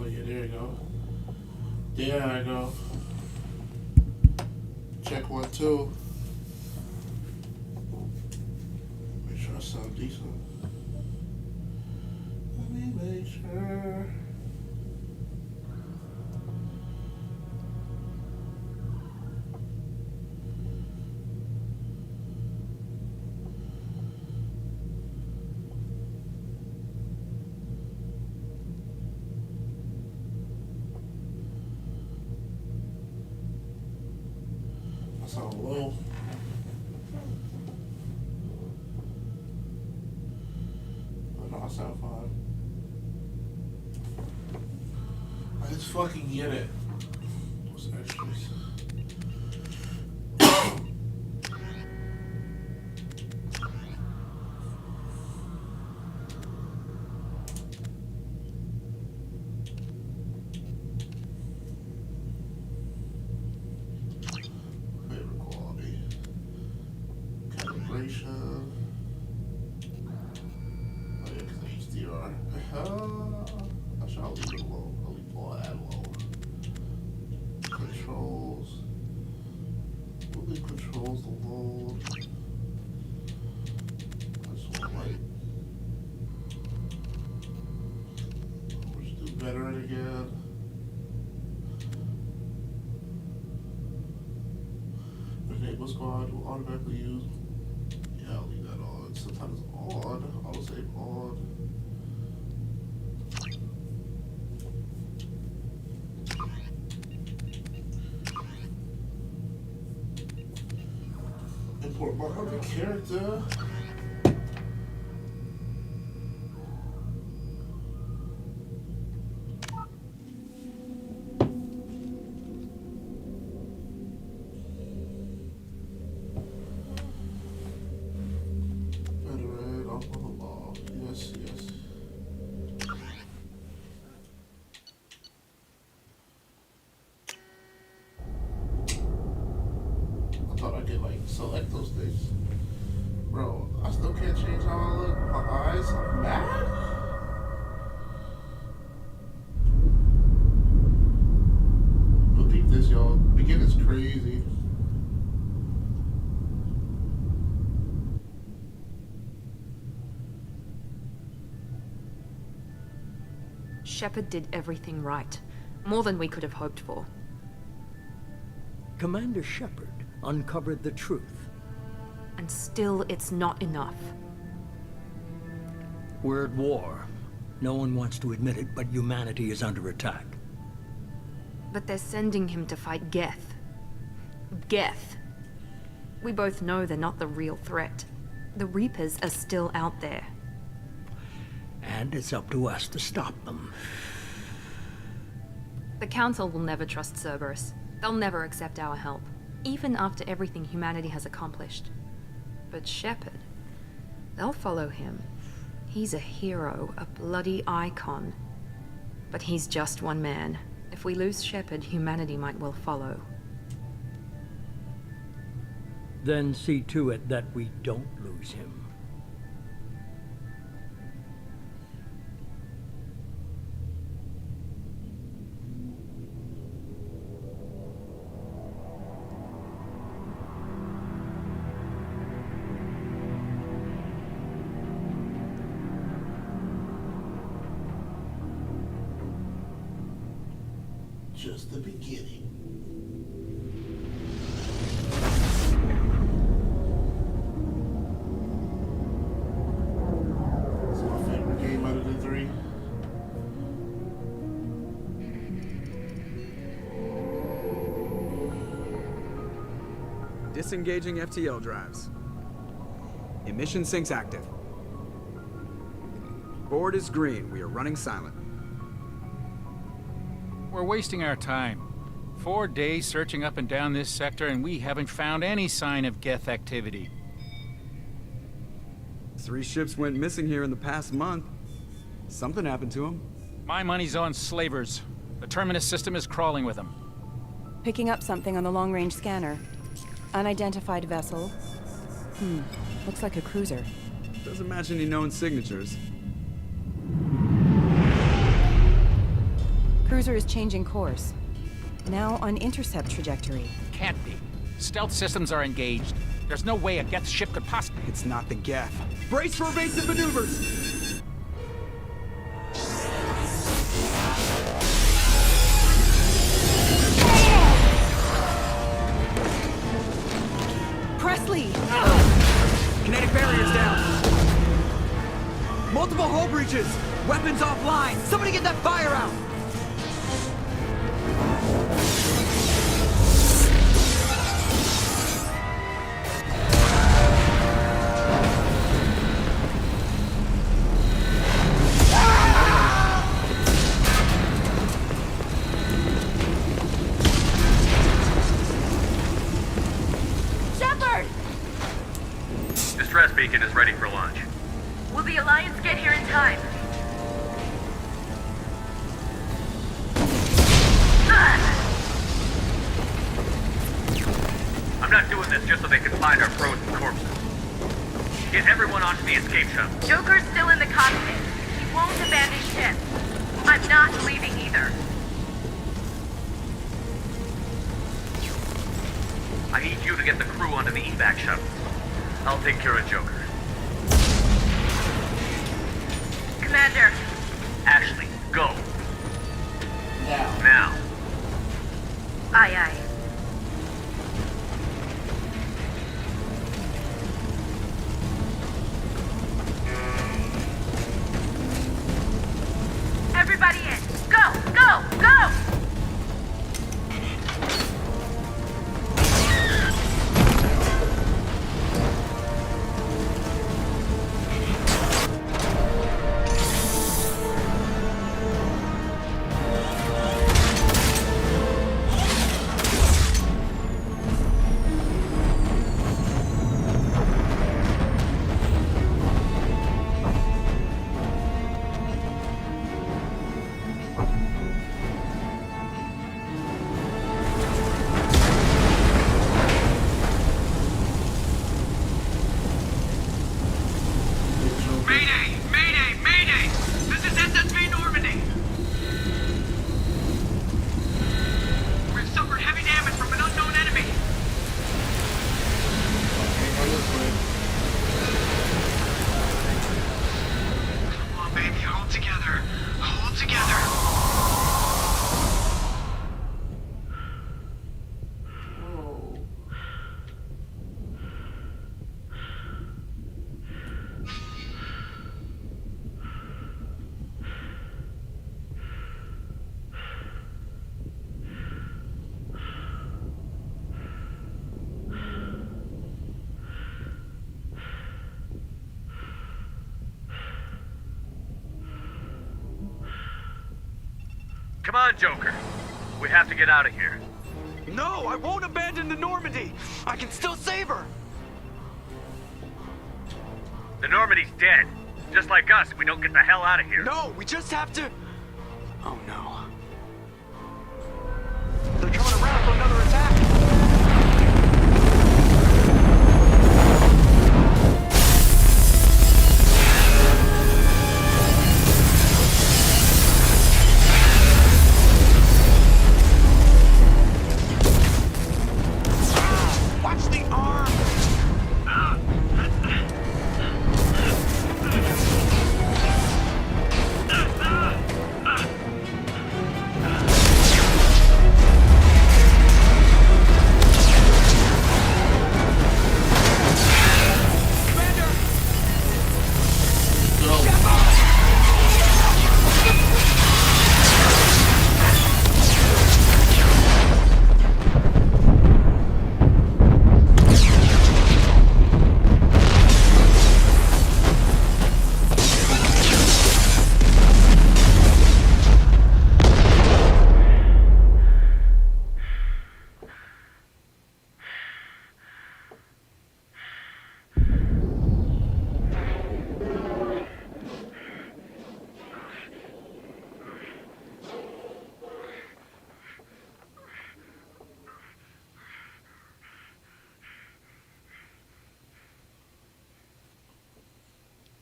Oh yeah, there you go. There I go. Check 1 2. Make sure I sound decent. Let me make sure. I sound low. But no, I sound fine. I just fucking get it. What's extras? Favorite quality. Calibration. Oh yeah, because HDR. I shall leave it alone. I'll leave all that alone. Controls. We'll leave controls alone. I just want light. We'll just do veteran again. Enable squad will automatically use. Yeah, I'll leave that on. Sometimes on. I'll save on. Import my other character. face. Bro, I still can't change how I look. My eyes, I'm mad. But peep this, y'all. Beginning's crazy. Shepard did everything right. More than we could have hoped for. Commander Shepard uncovered the truth. And still, it's not enough. We're at war. No one wants to admit it, but humanity is under attack. But they're sending him to fight Geth. Geth. We both know they're not the real threat. The Reapers are still out there. And it's up to us to stop them. The Council will never trust Cerberus. They'll never accept our help, even after everything humanity has accomplished. But Shepard, they'll follow him. He's a hero, a bloody icon. But he's just one man. If we lose Shepard, humanity might well follow. Then see to it that we don't lose him. Just the beginning. It's my favorite game out of the three. Disengaging FTL drives. Emission sinks active. Board is green. We are running silent. We're wasting our time. 4 days searching up and down this sector, and we haven't found any sign of Geth activity. 3 ships went missing here in the past month. Something happened to them. My money's on slavers. The Terminus system is crawling with them. Picking up something on the long-range scanner. Unidentified vessel. Looks like a cruiser. Doesn't match any known signatures. Cruiser is changing course. Now on intercept trajectory. Can't be. Stealth systems are engaged. There's no way a Geth ship could possibly... It's not the Geth. Brace for evasive maneuvers! Presley! Kinetic barriers down! Multiple hull breaches! Weapons offline! Somebody get that fire out! Distress beacon is ready for launch. Will the Alliance get here in time? I'm not doing this just so they can find our frozen corpses. Get everyone onto the escape shuttle. Joker's still in the cockpit. He won't abandon ship. I'm not leaving either. I need you to get the crew onto the evac shuttle. I'll take care of Joker. Commander. Ashley, go. Now. Now. Aye, aye. Everybody in. Go, go, go! Mayday! Mayday! Mayday! This is SSV Normandy! We've suffered heavy damage from an unknown enemy! Can't go this way. Come on, baby, hold together. Hold together. Whoa. Come on, Joker. We have to get out of here. No, I won't abandon the Normandy! I can still save her! The Normandy's dead. Just like us, we don't get the hell out of here. No, we just have to... Oh no. They're coming around for another attack! Watch the arm!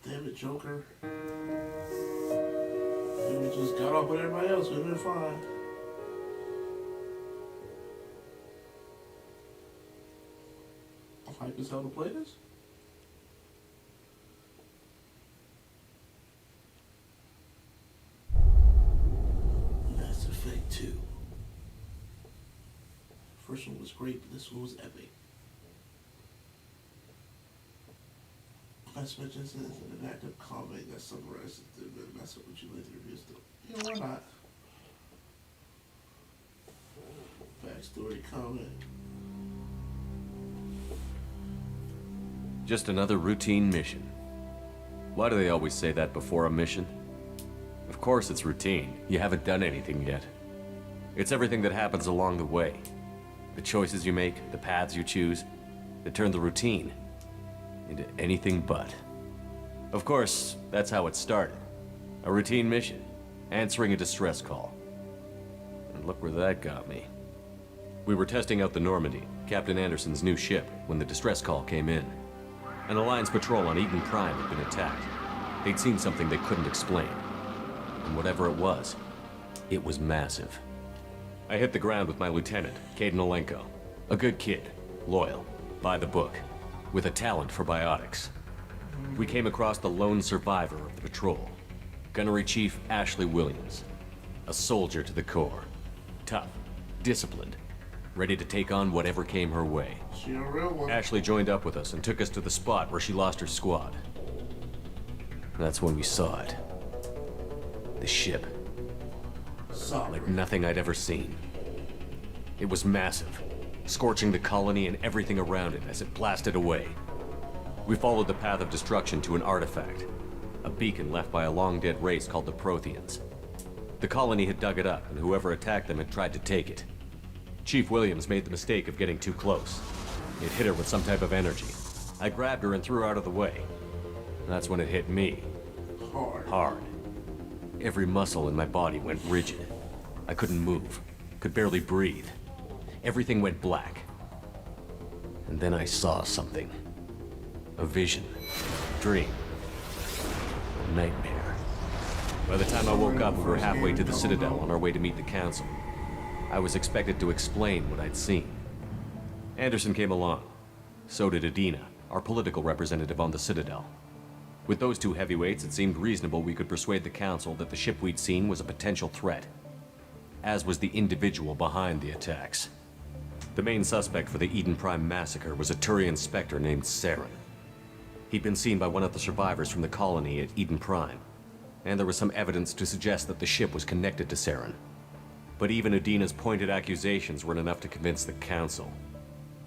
Damn it, Joker. We just got off with everybody else. We've been fine. I'm hyped as hell to play this. Mass Effect 2. First one was great, but this one was epic. Best mentions in an active comic that summarizes the mess up what you later reviews though. Yeah, why not? Backstory comment. Just another routine mission. Why do they always say that before a mission? Of course it's routine. You haven't done anything yet. It's everything that happens along the way. The choices you make, the paths you choose, that turn the routine into anything but. Of course, that's how it started. A routine mission, answering a distress call. And look where that got me. We were testing out the Normandy, Captain Anderson's new ship, when the distress call came in. An Alliance patrol on Eden Prime had been attacked. They'd seen something they couldn't explain. And whatever it was massive. I hit the ground with my lieutenant, Caden Olenko. A good kid, loyal, by the book, with a talent for biotics. We came across the lone survivor of the patrol, Gunnery Chief Ashley Williams. A soldier to the core. Tough, disciplined, ready to take on whatever came her way. She a real one. Ashley joined up with us and took us to the spot where she lost her squad. That's when we saw it. The ship. Like nothing I'd ever seen. It was massive, scorching the colony and everything around it as it blasted away. We followed the path of destruction to an artifact, a beacon left by a long-dead race called the Protheans. The colony had dug it up, and whoever attacked them had tried to take it. Chief Williams made the mistake of getting too close. It hit her with some type of energy. I grabbed her and threw her out of the way. That's when it hit me. Hard. Every muscle in my body went rigid. I couldn't move, could barely breathe. Everything went black. And then I saw something. A vision. Dream. nightmare. By the time I woke up, we were halfway to the Citadel on our way to meet the Council. I was expected to explain what I'd seen. Anderson came along. So did Adina, our political representative on the Citadel. With those two heavyweights, it seemed reasonable we could persuade the Council that the ship we'd seen was a potential threat, as was the individual behind the attacks. The main suspect for the Eden Prime massacre was a Turian Spectre named Saren. He'd been seen by one of the survivors from the colony at Eden Prime, and there was some evidence to suggest that the ship was connected to Saren. But even Adina's pointed accusations weren't enough to convince the Council.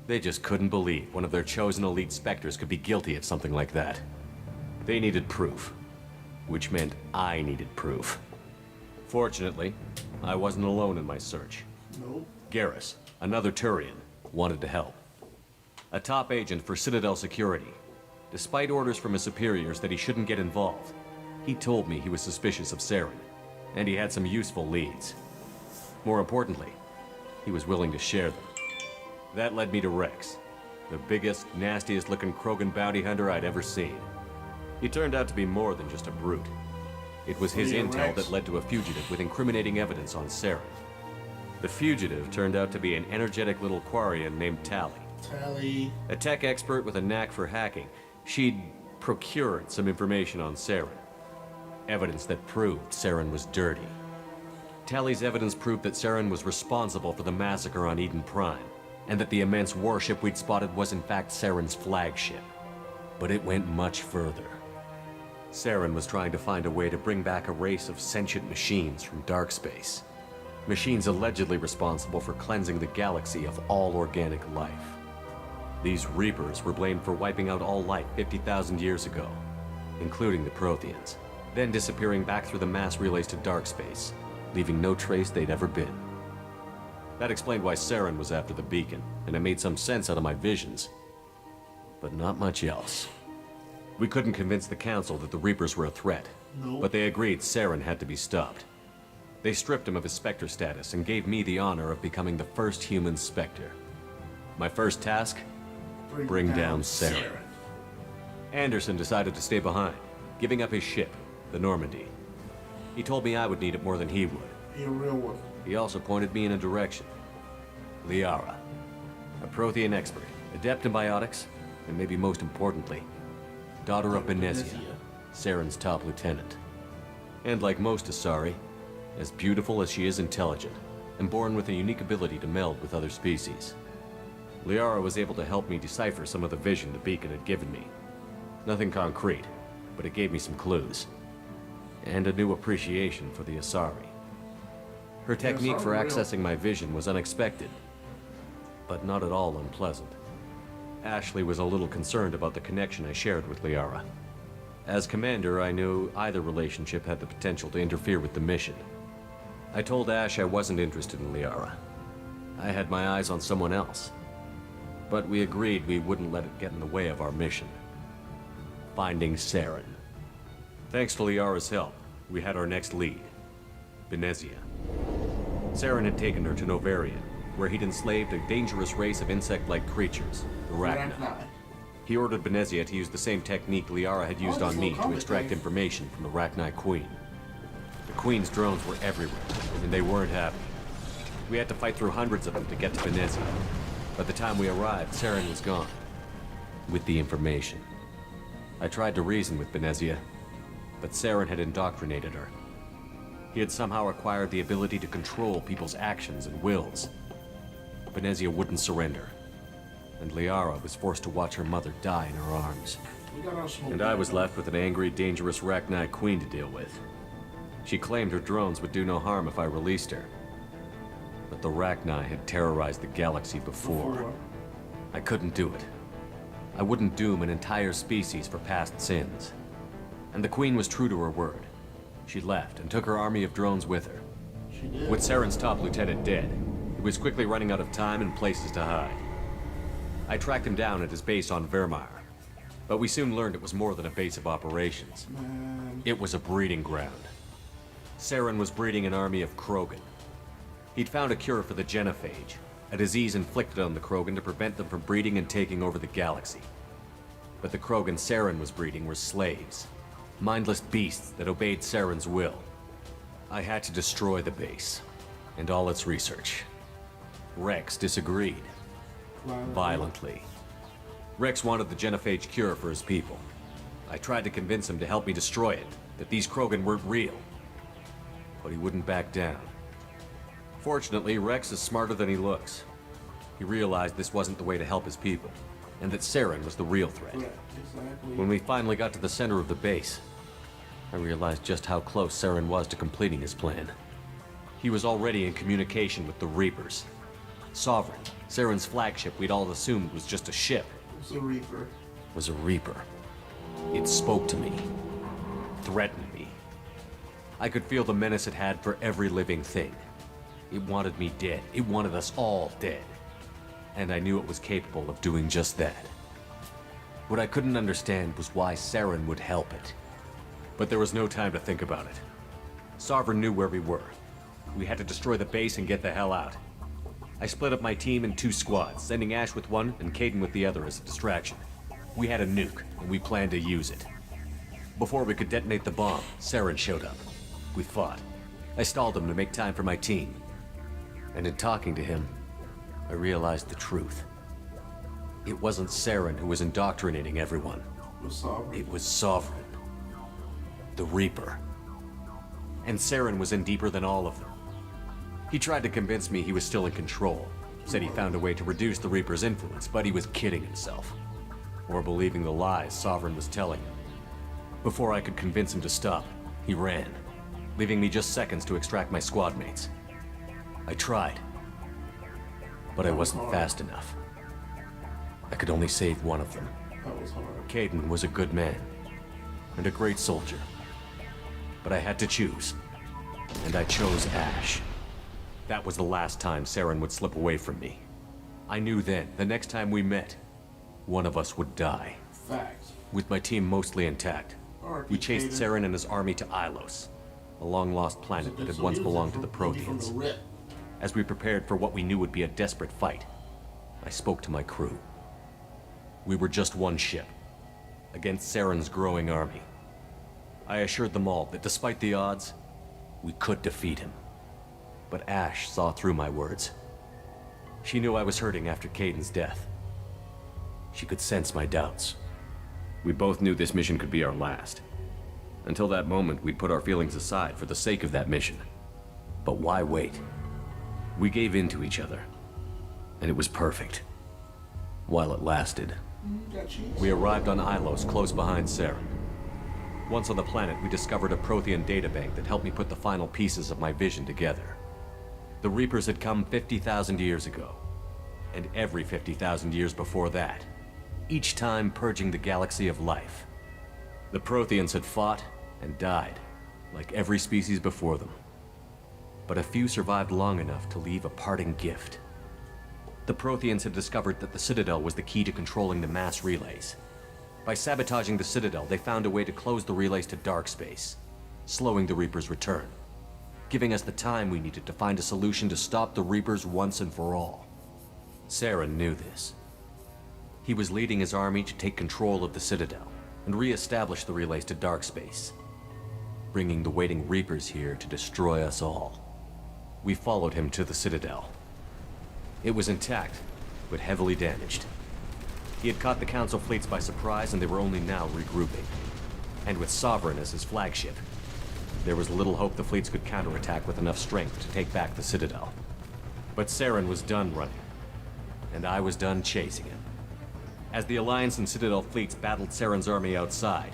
They just couldn't believe one of their chosen elite Spectres could be guilty of something like that. They needed proof, which meant I needed proof. Fortunately, I wasn't alone in my search. Nope. Garrus, another Turian, wanted to help. A top agent for Citadel Security. Despite orders from his superiors that he shouldn't get involved, he told me he was suspicious of Saren, and he had some useful leads. More importantly, he was willing to share them. That led me to Rex, the biggest, nastiest looking Krogan bounty hunter I'd ever seen. He turned out to be more than just a brute. It was his intel Rex. that led to a fugitive with incriminating evidence on Saren. The fugitive turned out to be an energetic little Quarian named Tally. Tally. A tech expert with a knack for hacking. She'd procured some information on Saren. Evidence that proved Saren was dirty. Tally's evidence proved that Saren was responsible for the massacre on Eden Prime, and that the immense warship we'd spotted was in fact Saren's flagship. But it went much further. Saren was trying to find a way to bring back a race of sentient machines from dark space. Machines allegedly responsible for cleansing the galaxy of all organic life. These Reapers were blamed for wiping out all life 50,000 years ago, including the Protheans, then disappearing back through the mass relays to dark space, leaving no trace they'd ever been. That explained why Saren was after the beacon, and it made some sense out of my visions. But not much else. We couldn't convince the Council that the Reapers were a threat, but they agreed Saren had to be stopped. They stripped him of his Spectre status and gave me the honor of becoming the first human Spectre. My first task? Bring down Saren. Anderson decided to stay behind, giving up his ship, the Normandy. He told me I would need it more than he would. He a real one. He also pointed me in a direction. Liara, a Prothean expert, adept in biotics, and maybe most importantly, daughter of Benezia, Saren's top lieutenant. And like most Asari, as beautiful as she is intelligent, and born with a unique ability to meld with other species. Liara was able to help me decipher some of the vision the beacon had given me. Nothing concrete, but it gave me some clues. And a new appreciation for the Asari. Her technique for accessing my vision was unexpected, but not at all unpleasant. Ashley was a little concerned about the connection I shared with Liara. As commander, I knew either relationship had the potential to interfere with the mission. I told Ash I wasn't interested in Liara. I had my eyes on someone else. But we agreed we wouldn't let it get in the way of our mission. Finding Saren. Thanks to Liara's help, we had our next lead, Benezia. Saren had taken her to Novarian, where he'd enslaved a dangerous race of insect-like creatures, the Rachni. He ordered Benezia to use the same technique Liara had used on me to extract information from the Rachni Queen. The Queen's drones were everywhere, and they weren't happy. We had to fight through hundreds of them to get to Benezia. By the time we arrived, Saren was gone, with the information. I tried to reason with Benezia, but Saren had indoctrinated her. He had somehow acquired the ability to control people's actions and wills. Benezia wouldn't surrender, and Liara was forced to watch her mother die in her arms. And I was left with an angry, dangerous Rachni Queen to deal with. She claimed her drones would do no harm if I released her. But the Rachni had terrorized the galaxy before. I couldn't do it. I wouldn't doom an entire species for past sins. And the Queen was true to her word. She left and took her army of drones with her. With Saren's top lieutenant dead, he was quickly running out of time and places to hide. I tracked him down at his base on Vermeer, but we soon learned it was more than a base of operations. It was a breeding ground. Saren was breeding an army of Krogan. He'd found a cure for the genophage, a disease inflicted on the Krogan to prevent them from breeding and taking over the galaxy. But the Krogan Saren was breeding were slaves, Mindless beasts that obeyed Saren's will. I had to destroy the base, and all its research. Rex disagreed. Violently. Rex wanted the genophage cure for his people. I tried to convince him to help me destroy it, that these Krogan weren't real. But he wouldn't back down. Fortunately, Rex is smarter than he looks. He realized this wasn't the way to help his people, and that Saren was the real threat. When we finally got to the center of the base, I realized just how close Saren was to completing his plan. He was already in communication with the Reapers. Sovereign, Saren's flagship we'd all assumed was just a ship, It's a Reaper. was a Reaper. It spoke to me, threatened me. I could feel the menace it had for every living thing. It wanted me dead. It wanted us all dead. And I knew it was capable of doing just that. What I couldn't understand was why Saren would help it. But there was no time to think about it. Sovereign knew where we were. We had to destroy the base and get the hell out. I split up my team in 2 squads, sending Ash with one and Kaidan with the other as a distraction. We had a nuke, and we planned to use it. Before we could detonate the bomb, Saren showed up. We fought. I stalled him to make time for my team. And in talking to him, I realized the truth. It wasn't Saren who was indoctrinating everyone. It was Sovereign. The Reaper. And Saren was in deeper than all of them. He tried to convince me he was still in control. Said he found a way to reduce the Reaper's influence, but he was kidding himself. Or believing the lies Sovereign was telling him. Before I could convince him to stop, he ran, leaving me just seconds to extract my squad mates. I tried, but I wasn't fast enough. I could only save one of them. That was hard. Kaidan was a good man, and a great soldier. But I had to choose, and I chose Ash. That was the last time Saren would slip away from me. I knew then, the next time we met, one of us would die. Facts. With my team mostly intact, we chased Saren and his army to Ilos, a long-lost planet that had once belonged to the Protheans. As we prepared for what we knew would be a desperate fight, I spoke to my crew. We were just one ship, against Saren's growing army. I assured them all that despite the odds, we could defeat him. But Ash saw through my words. She knew I was hurting after Kaidan's death. She could sense my doubts. We both knew this mission could be our last. Until that moment, we'd put our feelings aside for the sake of that mission. But why wait? We gave in to each other, and it was perfect. While it lasted. We arrived on Ilos, close behind Saren. Once on the planet, we discovered a Prothean databank that helped me put the final pieces of my vision together. The Reapers had come 50,000 years ago, and every 50,000 years before that, each time purging the galaxy of life. The Protheans had fought and died, like every species before them. But a few survived long enough to leave a parting gift. The Protheans had discovered that the Citadel was the key to controlling the mass relays. By sabotaging the Citadel, they found a way to close the relays to dark space, slowing the Reapers' return, giving us the time we needed to find a solution to stop the Reapers once and for all. Saren knew this. He was leading his army to take control of the Citadel and re-establish the relays to dark space, bringing the waiting Reapers here to destroy us all. We followed him to the Citadel. It was intact, but heavily damaged. He had caught the Council fleets by surprise, and they were only now regrouping. And with Sovereign as his flagship, there was little hope the fleets could counterattack with enough strength to take back the Citadel. But Saren was done running, and I was done chasing him. As the Alliance and Citadel fleets battled Saren's army outside,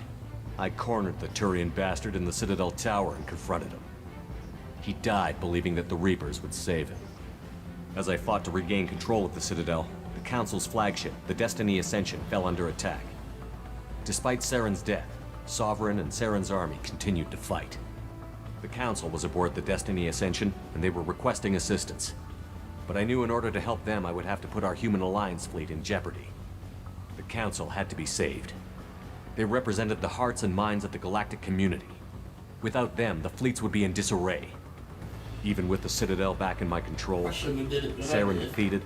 I cornered the Turian bastard in the Citadel tower and confronted him. He died believing that the Reapers would save him. As I fought to regain control of the Citadel, the Council's flagship, the Destiny Ascension, fell under attack. Despite Saren's death, Sovereign and Saren's army continued to fight. The Council was aboard the Destiny Ascension, and they were requesting assistance. But I knew in order to help them, I would have to put our human Alliance fleet in jeopardy. The Council had to be saved. They represented the hearts and minds of the galactic community. Without them, the fleets would be in disarray. Even with the Citadel back in my control, Saren defeated,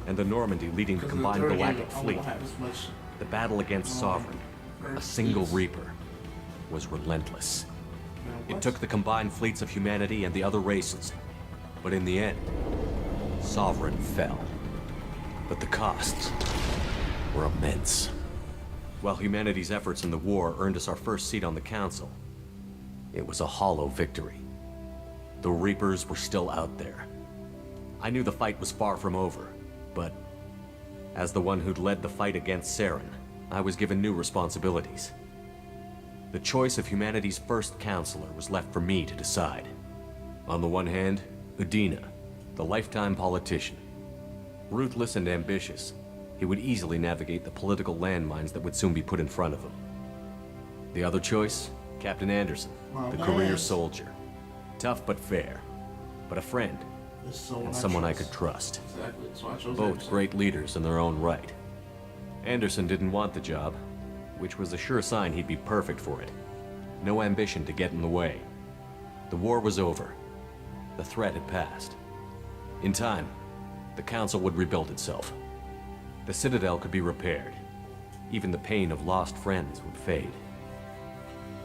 and the Normandy leading the combined galactic fleet, the battle against Sovereign, a single Reaper, was relentless. Man, It what? took the combined fleets of humanity and the other races. But in the end, Sovereign fell. But the costs were immense. While humanity's efforts in the war earned us our first seat on the Council, it was a hollow victory. The Reapers were still out there. I knew the fight was far from over, but as the one who'd led the fight against Saren, I was given new responsibilities. The choice of humanity's first counselor was left for me to decide. On the one hand, Udina, the lifetime politician. Ruthless and ambitious, he would easily navigate the political landmines that would soon be put in front of him. The other choice, Captain Anderson, My the man. career soldier. Tough but fair, but a friend, This is someone and someone I trust. could trust. Exactly. That's why I chose Both Anderson. great leaders in their own right. Anderson didn't want the job, which was a sure sign he'd be perfect for it. No ambition to get in the way. The war was over. The threat had passed. In time, the Council would rebuild itself. The Citadel could be repaired. Even the pain of lost friends would fade.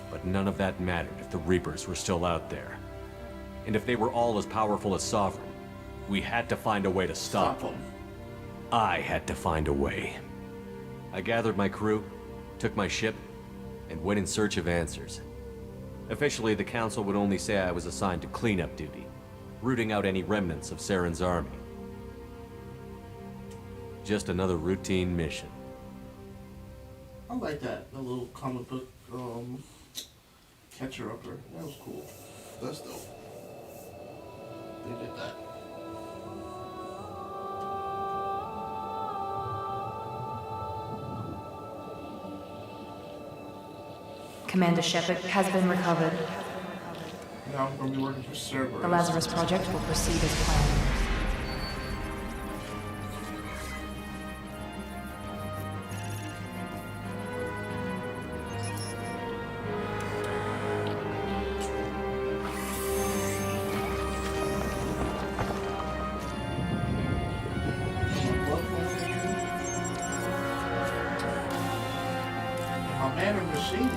But none of that mattered if the Reapers were still out there. And if they were all as powerful as Sovereign, we had to find a way to stop them. I had to find a way. I gathered my crew, took my ship, and went in search of answers. Officially, the Council would only say I was assigned to cleanup duty, rooting out any remnants of Saren's army. Just another routine mission. I like that. The little comic book catcher upper. That was cool. That's dope. They did that. Commander Shepard has been recovered. Now I'm gonna be working for Cerberus. The Lazarus Project will proceed as planned. My man of machine.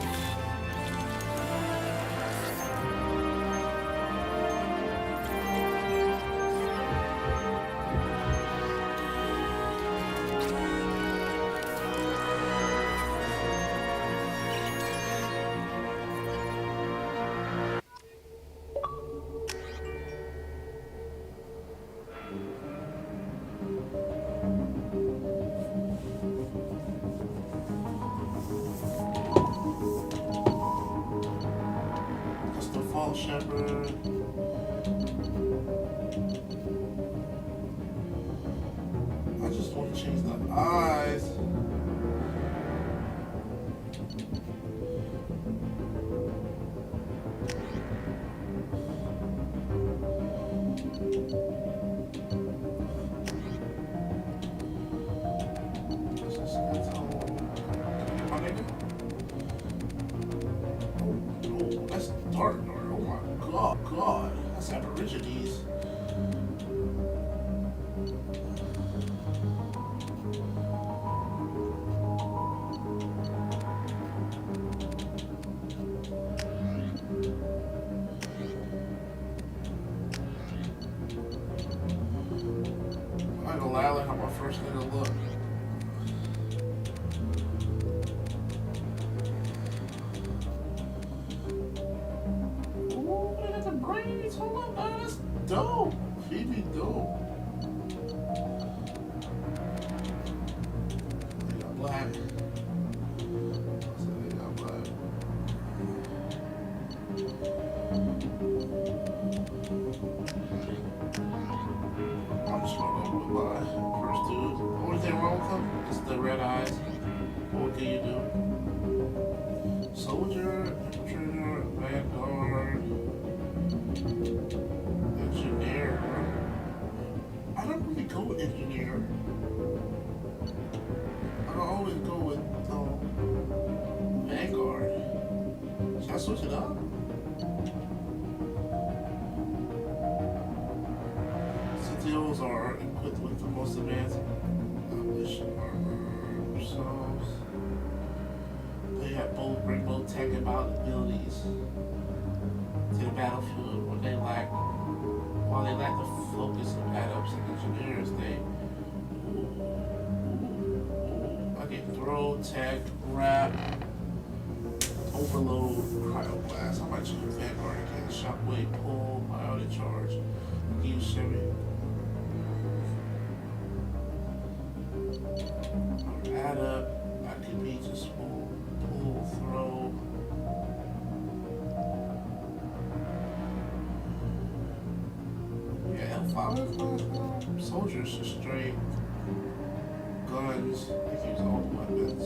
That's the fall shepherd. I just want to change the eyes. This is my nigga. Oh, that's dark. Oh my god. That's Aborigines. I'm not gonna lie, I like how my first nigga look. Ooh, they got the braids. Hold up, man. That's dope. He be dope. They got black. I said they got black. I'm just gonna go with my first dude. The only thing wrong with him is the red eyes. What can you do? Soldier, infiltrator, vanguard, engineer. I don't really go with engineer. I always go with vanguard. Should I switch it up? CTOs are equipped with the most advanced abolition armor themselves. They have both bring both tech and ability battlefield when they lack, while they lack the focus of adepts and engineers, I can throw, tech, wrap, overload, cryoblast. I might choose Vanguard again. Shockwave, pull, biotic charge. I can use Chevy. Add up. I could be just pull, throw. Yeah, L5 soldiers just straight guns. I can use all the weapons.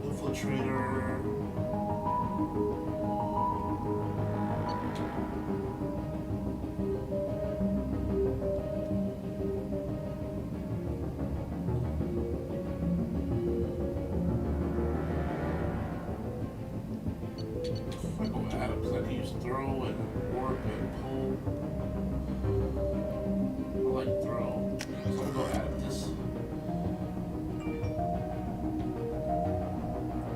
Infiltrator. I go Adams. I can use throw and warp and pull. I like throw. So I'm gonna go Adams.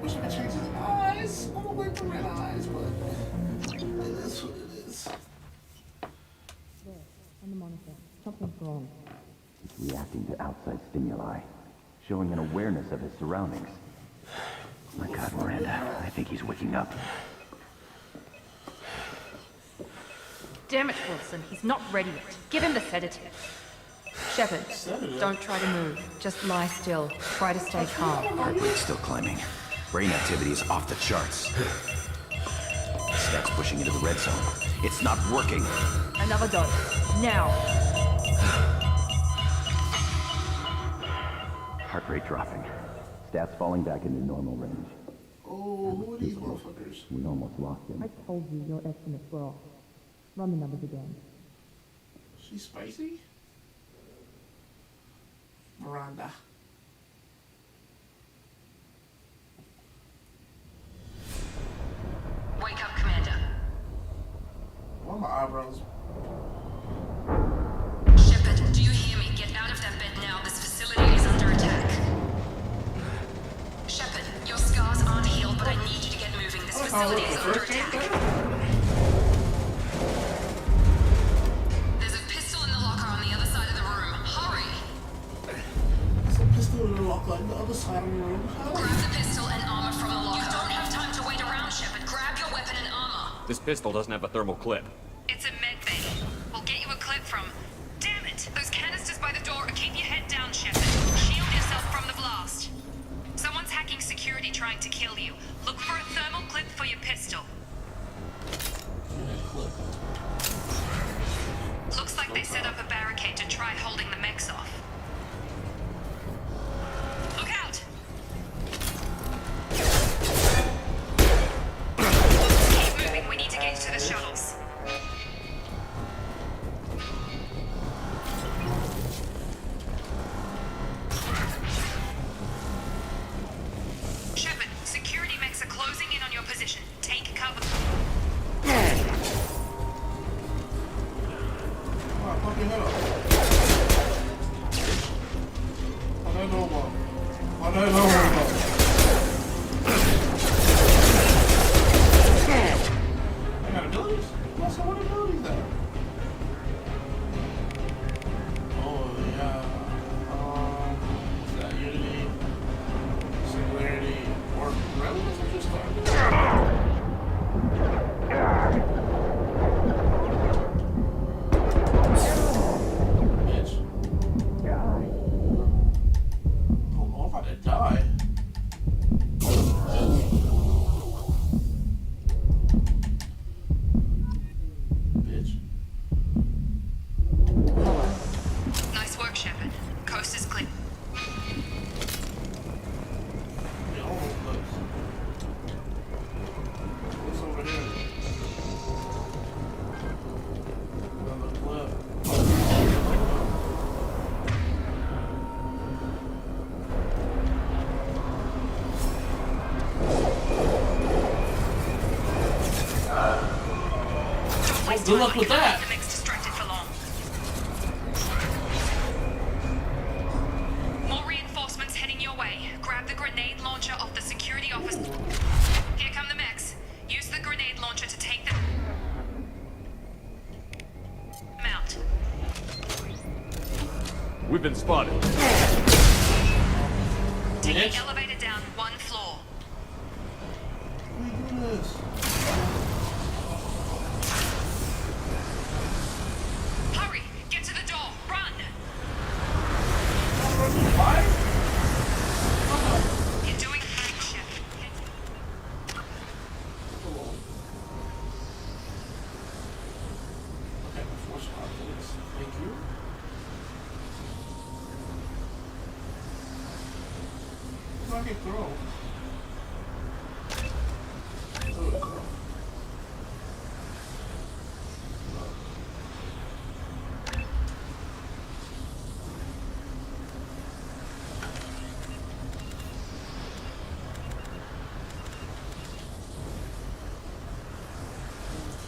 Wish I could change his eyes. I don't like the red eyes, but it is what it is. On the monitor. Something's wrong. He's reacting to outside stimuli, showing an awareness of his surroundings. My God, Miranda, I think he's waking up. Damn it, Wilson. He's not ready yet. Give him the sedative. Shepard, don't try to move. Just lie still. Try to stay calm. Heart rate's still climbing. Brain activity is off the charts. Stats pushing into the red zone. It's not working. Another dose. Now. Heart rate dropping. Stats falling back into normal range. Oh, who are these motherfuckers? We almost lost him. I told you your estimates were off. Run the numbers again. She's spicy? Miranda. Wake up, Commander. Why are my eyebrows? Shepard, do you hear me? Get out of that bed now. This facility is under attack. Shepard, your scars aren't healed, but I need you to get moving. This facility is under attack. There's a pistol in the locker on the other side of the room. Hurry! There's a pistol in the locker on the other side of the room. Grab the pistol and armor from the locker. You don't have time to wait around, Shepard. Grab your weapon and armor. This pistol doesn't have a thermal clip. It's a med bay. We'll get you a clip from... Damn it! Those canisters by the door. Keep your head down, Shepard. Shield yourself from the blast. Someone's hacking security trying to kill you. Look for a thermal clip for your pistol. Looks like they set up a barricade to try holding the mechs off. Look out! Keep moving. We need to get to the shuttles. Shepard, security mechs are closing in on your position. Take cover. Alright, fuck your head up. Why that no more? Why that no more? I got abilities? What's what abilities there? Oh yeah. What's that? Unity, singularity, or really? That's what you started. Bitch. Oh, I'm about to die. Bitch. Nice work, Shepard. Coast is clear. Yeah, almost close. What's over here? Another clip. Good luck with that. The mech's distracted for long. More reinforcements heading your way. Grab the grenade launcher off the security office. Here come the mechs. Use the grenade launcher to take them. We've been spotted. Take the elevator down 1 floor. We do this. Hurry! Get to the door! Run! Why? You're doing great, Shep. Okay, force confidence. Thank you. If I can throw. Throw it, throw.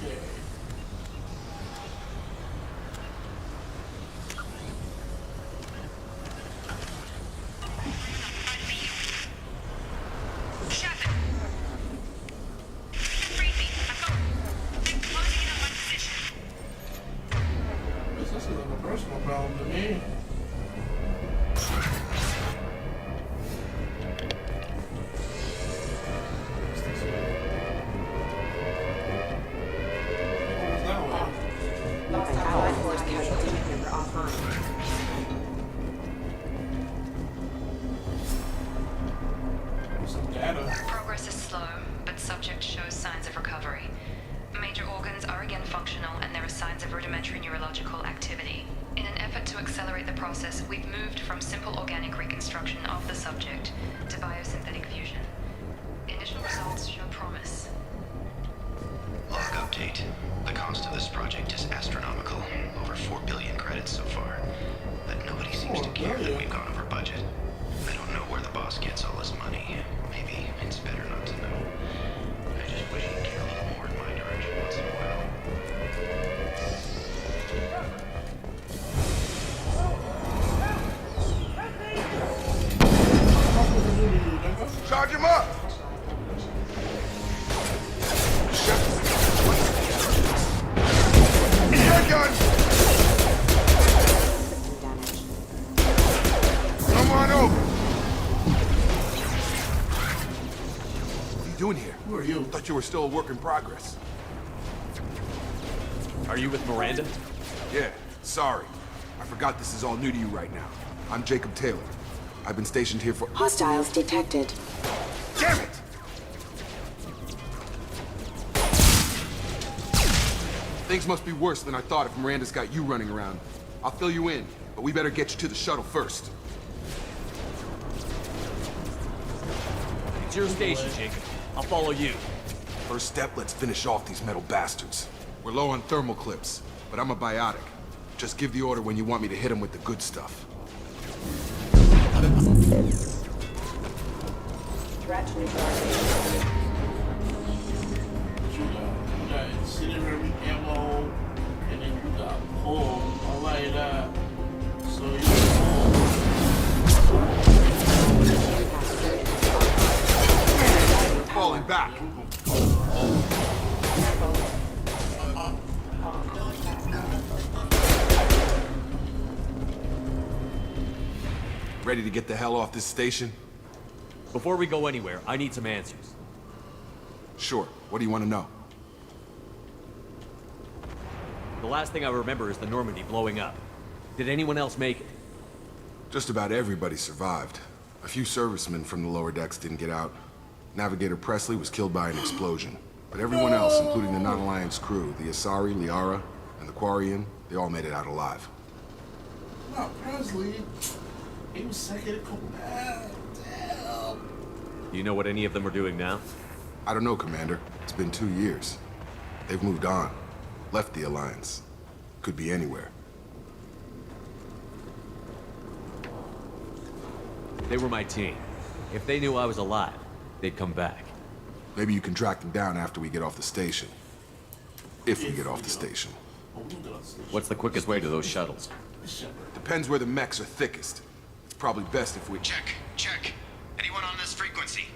Okay. Shepard! Read me. I've got... They're closing in on my position. This is like a personal problem to me. What's this way? What was that way? Allied force casualty number offline. Some data. Progress is slow, but subject shows signs of recovery. Major organs are again functional, and there are signs of rudimentary neurological activity. In an effort to accelerate the process, we've moved from simple organic reconstruction of the subject to biosynthetic fusion. Initial results show promise. Log update. The cost of this project is astronomical. Over 4 billion credits so far. But nobody seems to care that we've gone over budget. I don't know where the boss gets all his money. Maybe it's better not to know. I just wish he'd care a little more in my direction once in a while. Charge him up! Red gun! Come on over! What are you doing here? Who are you? Thought you were still a work in progress. Are you with Miranda? Yeah, sorry. I forgot this is all new to you right now. I'm Jacob Taylor. I've been stationed here for— Hostiles detected. Damn it! Things must be worse than I thought if Miranda's got you running around. I'll fill you in, but we better get you to the shuttle first. It's your station, Jacob. I'll follow you. First step, let's finish off these metal bastards. We're low on thermal clips, but I'm a biotic. Just give the order when you want me to hit them with the good stuff. Threat neutralization. You got incendiary ammo, and then you got pull. I like that. So you pull. Falling back. Ready to get the hell off this station? Before we go anywhere, I need some answers. Sure. What do you want to know? The last thing I remember is the Normandy blowing up. Did anyone else make it? Just about everybody survived. A few servicemen from the lower decks didn't get out. Navigator Presley was killed by an explosion. But everyone else, including the non-Alliance crew, the Asari, Liara, and the Quarian, they all made it out alive. Not Presley. He was second in command. Damn. Do you know what any of them are doing now? I don't know, Commander. It's been 2 years. They've moved on. Left the Alliance. Could be anywhere. They were my team. If they knew I was alive, they'd come back. Maybe you can track them down after we get off the station. If we get off the station. What's the quickest way to those shuttles? Depends where the mechs are thickest. It's probably best if we— Check. Anyone on this frequency?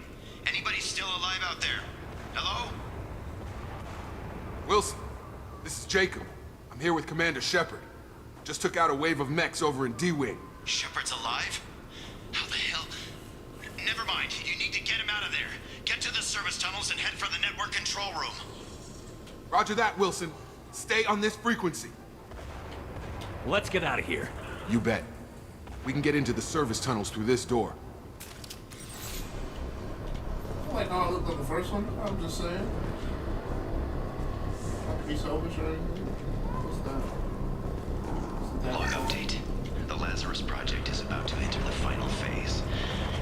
Anybody still alive out there? Hello? Wilson, this is Jacob. I'm here with Commander Shepard. Just took out a wave of mechs over in D-Wing. Shepard's alive? How the hell? Never mind. You need to get him out of there. Get to the service tunnels and head for the network control room. Roger that, Wilson. Stay on this frequency. Let's get out of here. You bet. We can get into the service tunnels through this door. Like how it looked like the first one, I'm just saying. Not to be selfish or anything. What's that? Log update. The Lazarus Project is about to enter the final phase.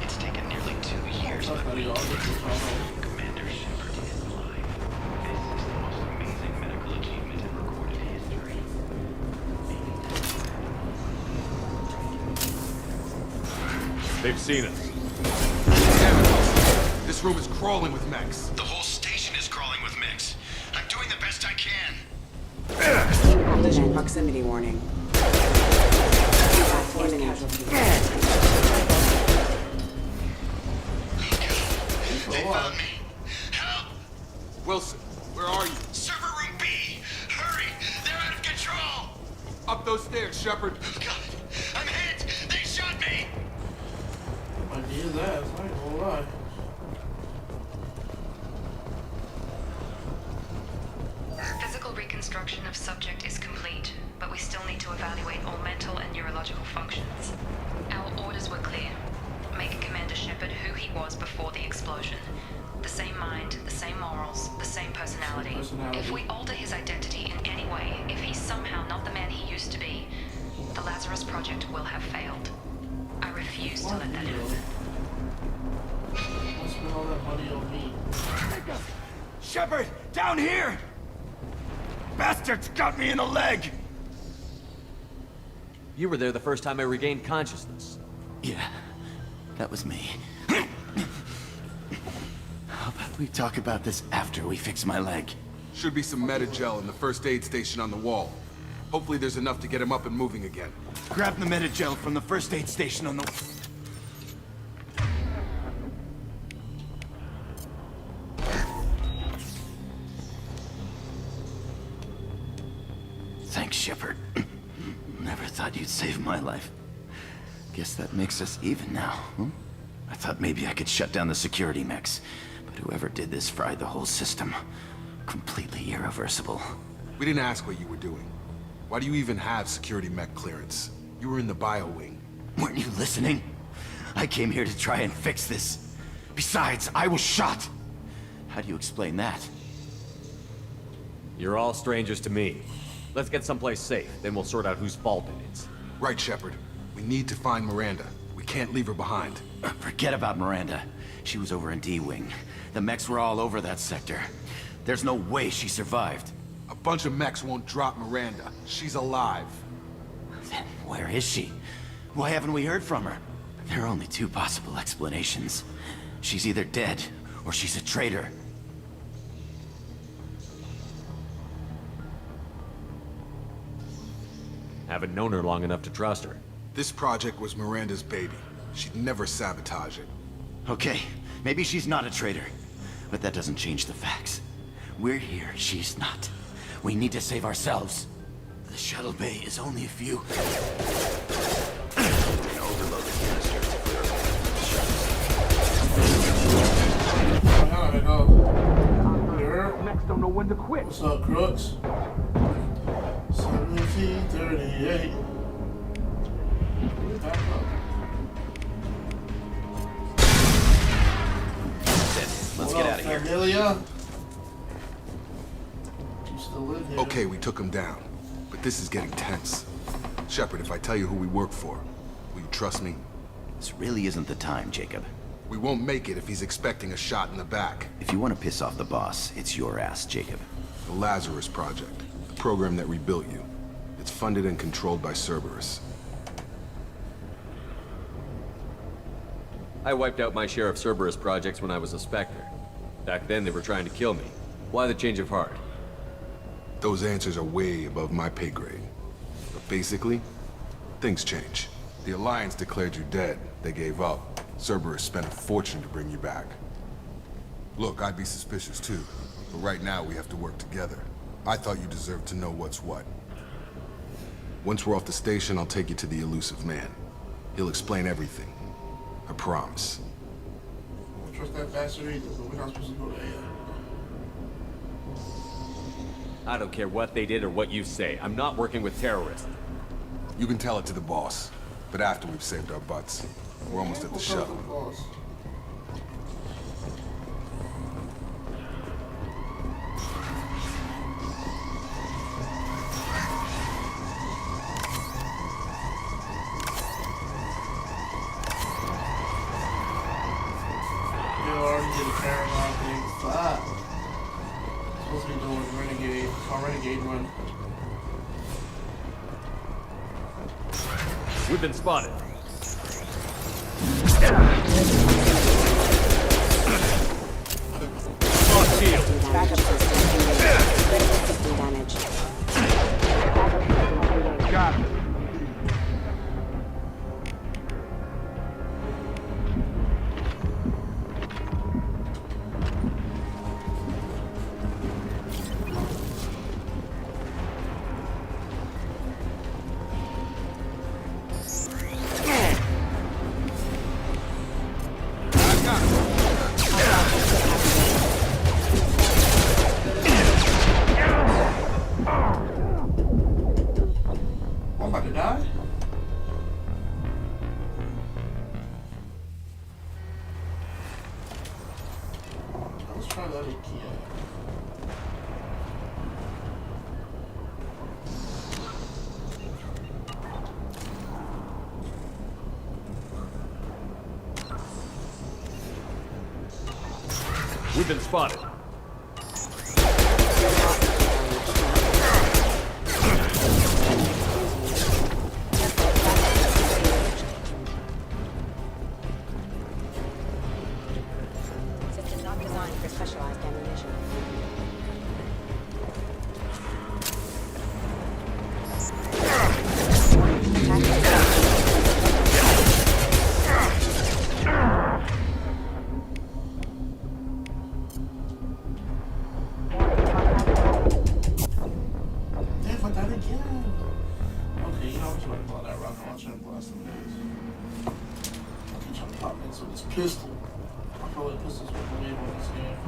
It's taken nearly 2 years, but Commander Shepard is alive. This is the most amazing medical achievement in recorded history. They've seen us. Damn it. This room is crawling with mechs. The whole station is crawling with mechs. I'm doing the best I can. Collision proximity warning. Human casualty. They found me. Help! Wilson, where are you? Server room B! Hurry! They're out of control! Up those stairs, Shepard. God, I'm hit! They shot me! Might be his ass, I ain't gonna lie. Physical reconstruction of subject is complete, but we still need to evaluate all mental and neurological functions. Our orders were clear. Make Commander Shepard who he was before the explosion. The same mind, the same morals, the same personality. If we alter his identity in any way, if he's somehow not the man he used to be, the Lazarus Project will have failed. I refuse to let that happen. What's spend all that money on me? Shepard, down here! Bastards got me in the leg! You were there the first time I regained consciousness. Yeah, that was me. How about we talk about this after we fix my leg? Should be some Metagel in the first aid station on the wall. Hopefully there's enough to get him up and moving again. Grab the Metagel from the first aid station on the... Thanks, Shepard. Never thought you'd save my life. Guess that makes us even now, huh? I thought maybe I could shut down the security mechs, but whoever did this fried the whole system. Completely irreversible. We didn't ask what you were doing. Why do you even have security mech clearance? You were in the bio wing. Weren't you listening? I came here to try and fix this. Besides, I was shot. How do you explain that? You're all strangers to me. Let's get someplace safe, then we'll sort out whose fault it is. Right, Shepard. We need to find Miranda. We can't leave her behind. Forget about Miranda. She was over in D-Wing. The mechs were all over that sector. There's no way she survived. A bunch of mechs won't drop Miranda. She's alive. Then where is she? Why haven't we heard from her? There are only two possible explanations. She's either dead, or she's a traitor. Haven't known her long enough to trust her. This project was Miranda's baby. She'd never sabotage it. Okay, maybe she's not a traitor. But that doesn't change the facts. We're here, she's not. We need to save ourselves. The shuttle bay is only a few... overloaded canisters to clear How did I go? Here. Mechs don't know when to quit. What's up, Crooks? 1738. Back up. Let's get out of here. Familia? You still in here? Okay, we took him down. But this is getting tense. Shepard, if I tell you who we work for, will you trust me? This really isn't the time, Jacob. We won't make it if he's expecting a shot in the back. If you want to piss off the boss, it's your ass, Jacob. The Lazarus Project. The program that rebuilt you. It's funded and controlled by Cerberus. I wiped out my share of Cerberus projects when I was a Spectre. Back then, they were trying to kill me. Why the change of heart? Those answers are way above my pay grade. But basically, things change. The Alliance declared you dead. They gave up. Cerberus spent a fortune to bring you back. Look, I'd be suspicious too. But right now, we have to work together. I thought you deserved to know what's what. Once we're off the station, I'll take you to the elusive man. He'll explain everything. I promise. I don't trust that bastard either, but we're not supposed to go there yet. I don't care what they did or what you say. I'm not working with terrorists. You can tell it to the boss, but after we've saved our butts. We're almost at the shuttle. Supposed to be doing Renegade, our Renegade run. We've been spotted. Lost shield. Backup system engaged. Critical system damage. Got it. I'm about to die. Let's try that again. We've been spotted. System not designed for specialized ammunition. Damn, I died again. Okay, you know, I'm just gonna blow that rocket launcher and blast them guys. I keep trying to pop into this pistol. I feel like pistols with the wave on this game.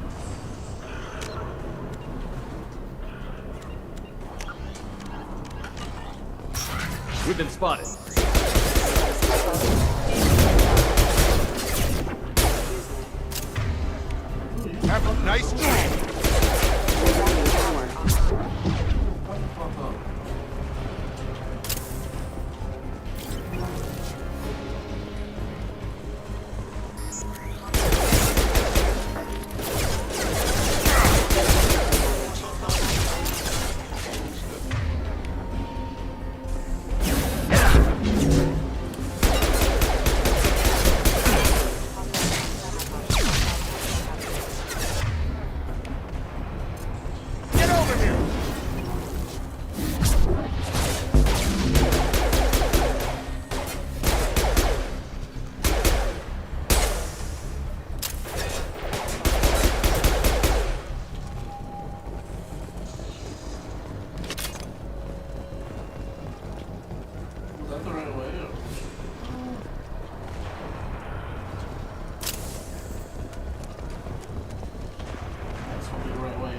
We've been spotted. Have a nice trip. What the fuck up? Get over here. Was that the right way? Or? That's gonna be the right way.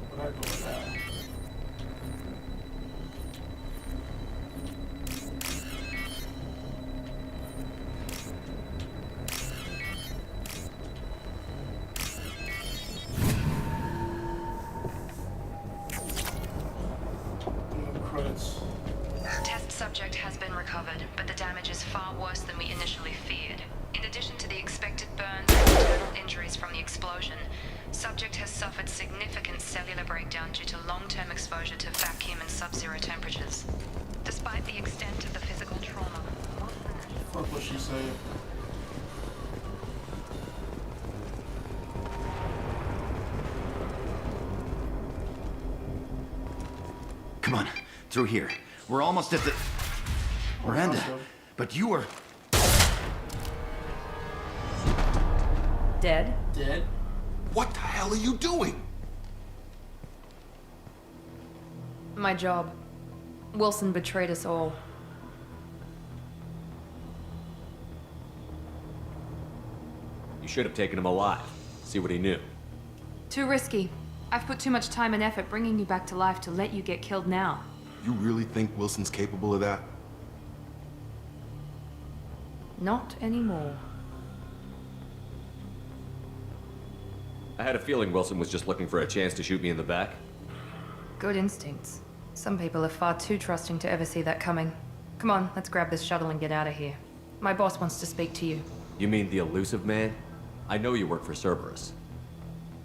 What I do with that? Credits. Test subject has been recovered, but the damage is far worse than we initially feared. In addition to the expected burns and internal injuries from the explosion, subject has suffered significant cellular breakdown due to long-term exposure to vacuum and sub-zero temperatures. Despite the extent of the physical trauma, Fuck what she said. Come on, through here. We're almost at the... Miranda, but you were... Dead? Dead? What the hell are you doing? My job. Wilson betrayed us all. You should have taken him alive. See what he knew. Too risky. I've put too much time and effort bringing you back to life to let you get killed now. You really think Wilson's capable of that? Not anymore. I had a feeling Wilson was just looking for a chance to shoot me in the back. Good instincts. Some people are far too trusting to ever see that coming. Come on, let's grab this shuttle and get out of here. My boss wants to speak to you. You mean the elusive man? I know you work for Cerberus.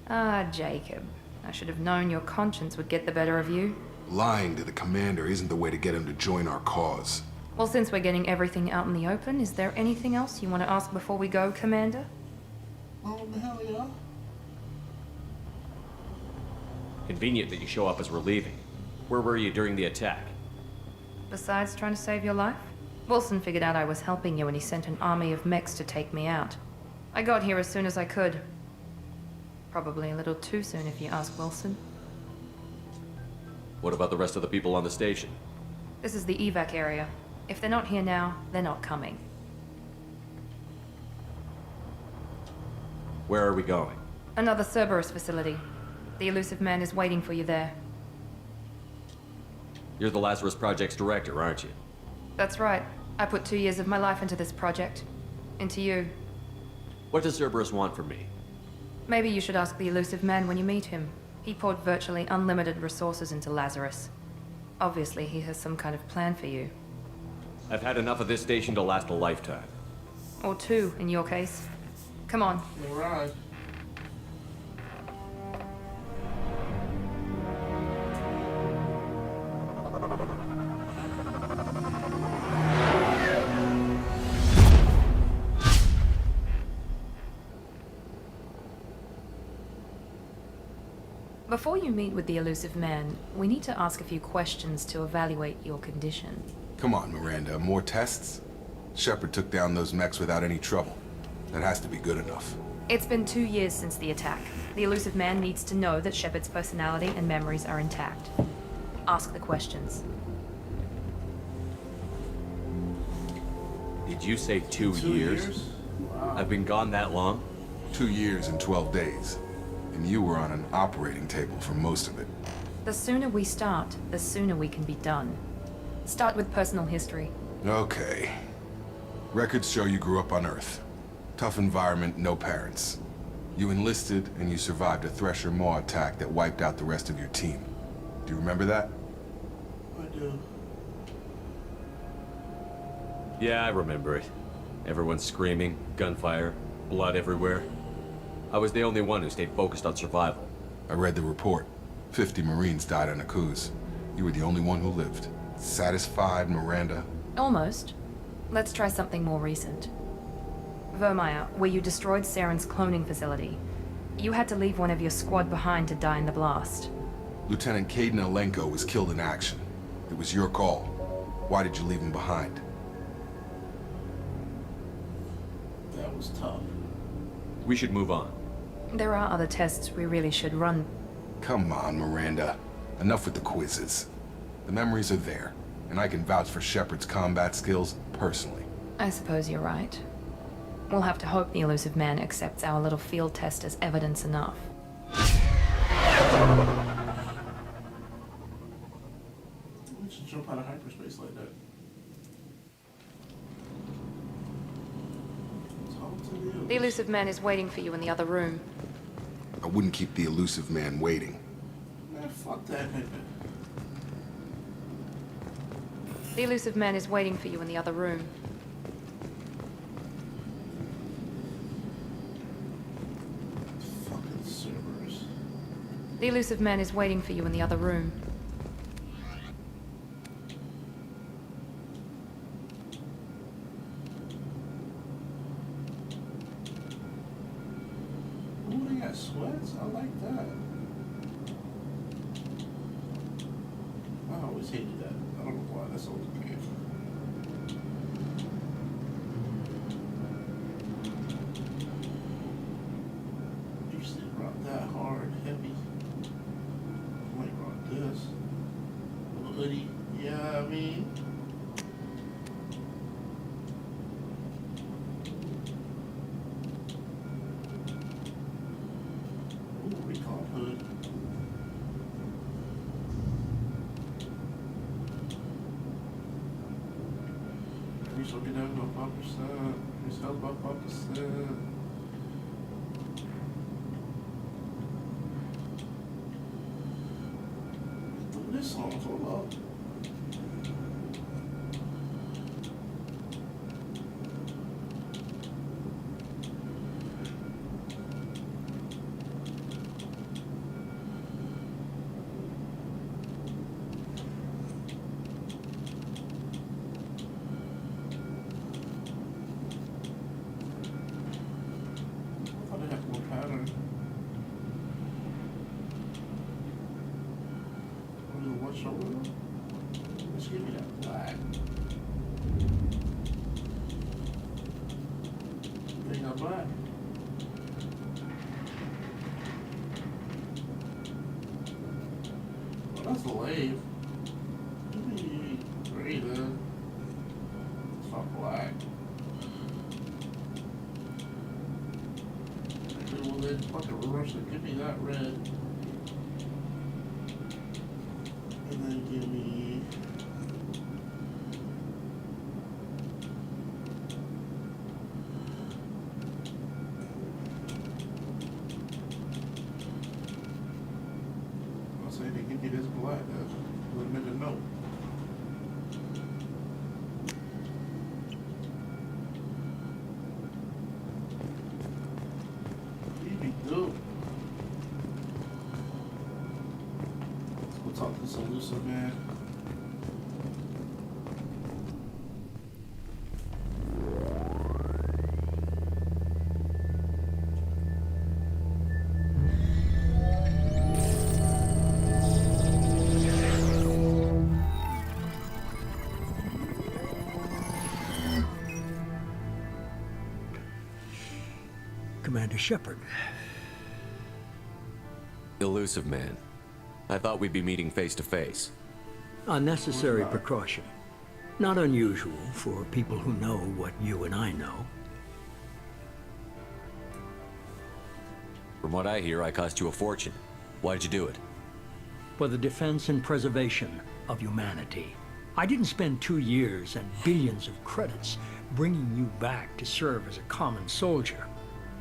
Ah, Jacob. I should have known your conscience would get the better of you. Lying to the commander isn't the way to get him to join our cause. Well, since we're getting everything out in the open, is there anything else you want to ask before we go, Commander? Oh, the hell, yeah. Convenient that you show up as we're leaving. Where were you during the attack? Besides trying to save your life? Wilson figured out I was helping you and he sent an army of mechs to take me out. I got here as soon as I could. Probably a little too soon if you ask Wilson. What about the rest of the people on the station? This is the evac area. If they're not here now, they're not coming. Where are we going? Another Cerberus facility. The elusive man is waiting for you there. You're the Lazarus Project's director, aren't you? That's right. I put 2 years of my life into this project. Into you. What does Cerberus want from me? Maybe you should ask the elusive man when you meet him. He poured virtually unlimited resources into Lazarus. Obviously, he has some kind of plan for you. I've had enough of this station to last a lifetime. Or 2, in your case. Come on. All right. Before you meet with the elusive man, we need to ask a few questions to evaluate your condition. Come on, Miranda, more tests? Shepard took down those mechs without any trouble. That has to be good enough. It's been 2 years since the attack. The elusive man needs to know that Shepard's personality and memories are intact. Ask the questions. Did you say 2 years? Wow. I've been gone that long? 2 years and 12 days. And you were on an operating table for most of it. The sooner we start, the sooner we can be done. Start with personal history. Okay. Records show you grew up on Earth. Tough environment, no parents. You enlisted and you survived a Thresher Maw attack that wiped out the rest of your team. Do you remember that? I do. Yeah, I remember it. Everyone screaming, gunfire, blood everywhere. I was the only one who stayed focused on survival. I read the report. 50 Marines died on Akuz. You were the only one who lived. Satisfied, Miranda? Almost. Let's try something more recent. Vermeer, where you destroyed Saren's cloning facility. You had to leave one of your squad behind to die in the blast. Lieutenant Caden Alenko was killed in action. It was your call. Why did you leave him behind? That was tough. We should move on. There are other tests we really should run. Come on, Miranda. Enough with the quizzes. The memories are there, and I can vouch for Shepard's combat skills personally. I suppose you're right. We'll have to hope the elusive man accepts our little field test as evidence enough. We should jump out of hyperspace like that. Talk to the The elusive man is waiting for you in the other room. I wouldn't keep the elusive man waiting. Man, fuck that nigga. The elusive man is waiting for you in the other room. Fucking Cerberus. The elusive man is waiting for you in the other room. Ooh, they got sweats? I like that. Wow, always hated that. I don't know why. That's always bad. Used to rock that hard, heavy. I might rock this. A little hoodie. Yeah, I mean. Ooh, recon hood. We shall get out about 5%. We shall about 5%. This song's all up. Let's give me that black. They got black. Well, that's a lathe. Give me gray then. It's not black. Maybe we'll then fucking reverse it. Give me that red. And then give me I'll say they give me this black that would have been a note. You'd be dope. We'll talk to this elusive man. Commander Shepard. Elusive man. I thought we'd be meeting face to face. Unnecessary precaution. Not unusual for people who know what you and I know. From what I hear, I cost you a fortune. Why'd you do it? For the defense and preservation of humanity. I didn't spend 2 years and billions of credits bringing you back to serve as a common soldier.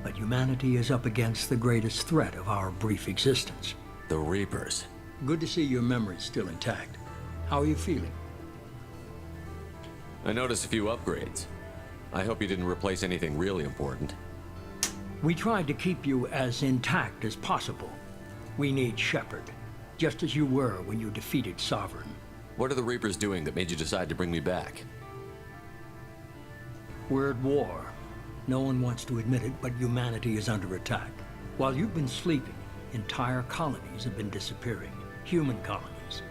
But humanity is up against the greatest threat of our brief existence. The Reapers. Good to see your memory's still intact. How are you feeling? I noticed a few upgrades. I hope you didn't replace anything really important. We tried to keep you as intact as possible. We need Shepard, just as you were when you defeated Sovereign. What are the Reapers doing that made you decide to bring me back? We're at war. No one wants to admit it, but humanity is under attack. While you've been sleeping, entire colonies have been disappearing. Human colonies.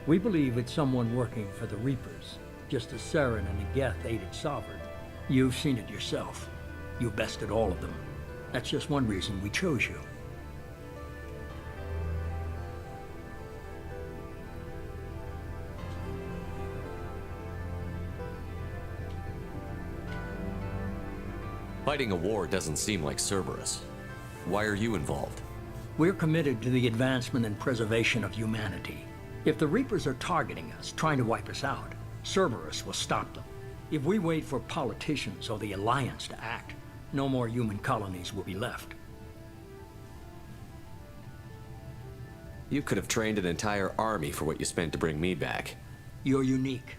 We believe it's someone working for the Reapers, just as Saren and Geth aided Sovereign. You've seen it yourself. You bested all of them. That's just one reason we chose you. Fighting a war doesn't seem like Cerberus. Why are you involved? We're committed to the advancement and preservation of humanity. If the Reapers are targeting us, trying to wipe us out, Cerberus will stop them. If we wait for politicians or the Alliance to act, no more human colonies will be left. You could have trained an entire army for what you spent to bring me back. You're unique.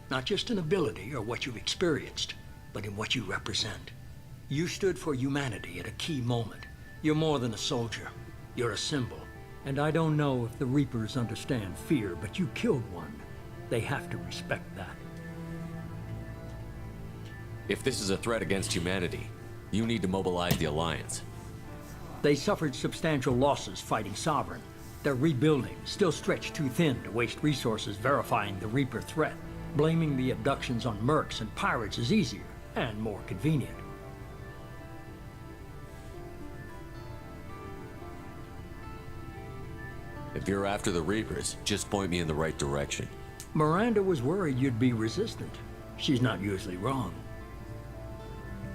Not just in ability or what you've experienced, but in what you represent. You stood for humanity at a key moment. You're more than a soldier. You're a symbol. And I don't know if the Reapers understand fear, but you killed one. They have to respect that. If this is a threat against humanity, you need to mobilize the Alliance. They suffered substantial losses fighting Sovereign. They're rebuilding, still stretched too thin to waste resources verifying the Reaper threat. Blaming the abductions on mercs and pirates is easier and more convenient. If you're after the Reapers, just point me in the right direction. Miranda was worried you'd be resistant. She's not usually wrong.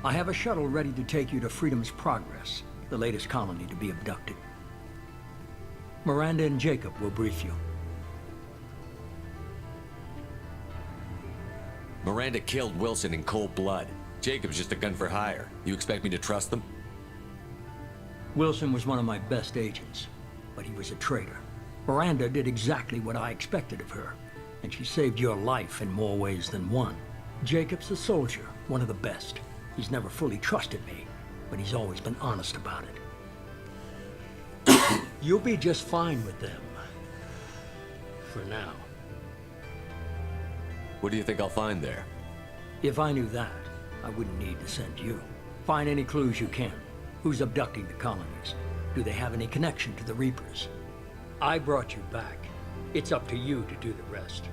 I have a shuttle ready to take you to Freedom's Progress, the latest colony to be abducted. Miranda and Jacob will brief you. Miranda killed Wilson in cold blood. Jacob's just a gun for hire. You expect me to trust them? Wilson was one of my best agents, but he was a traitor. Miranda did exactly what I expected of her, and she saved your life in more ways than one. Jacob's a soldier, one of the best. He's never fully trusted me, but he's always been honest about it. You'll be just fine with them. For now. What do you think I'll find there? If I knew that, I wouldn't need to send you. Find any clues you can. Who's abducting the colonies? Do they have any connection to the Reapers? I brought you back. It's up to you to do the rest.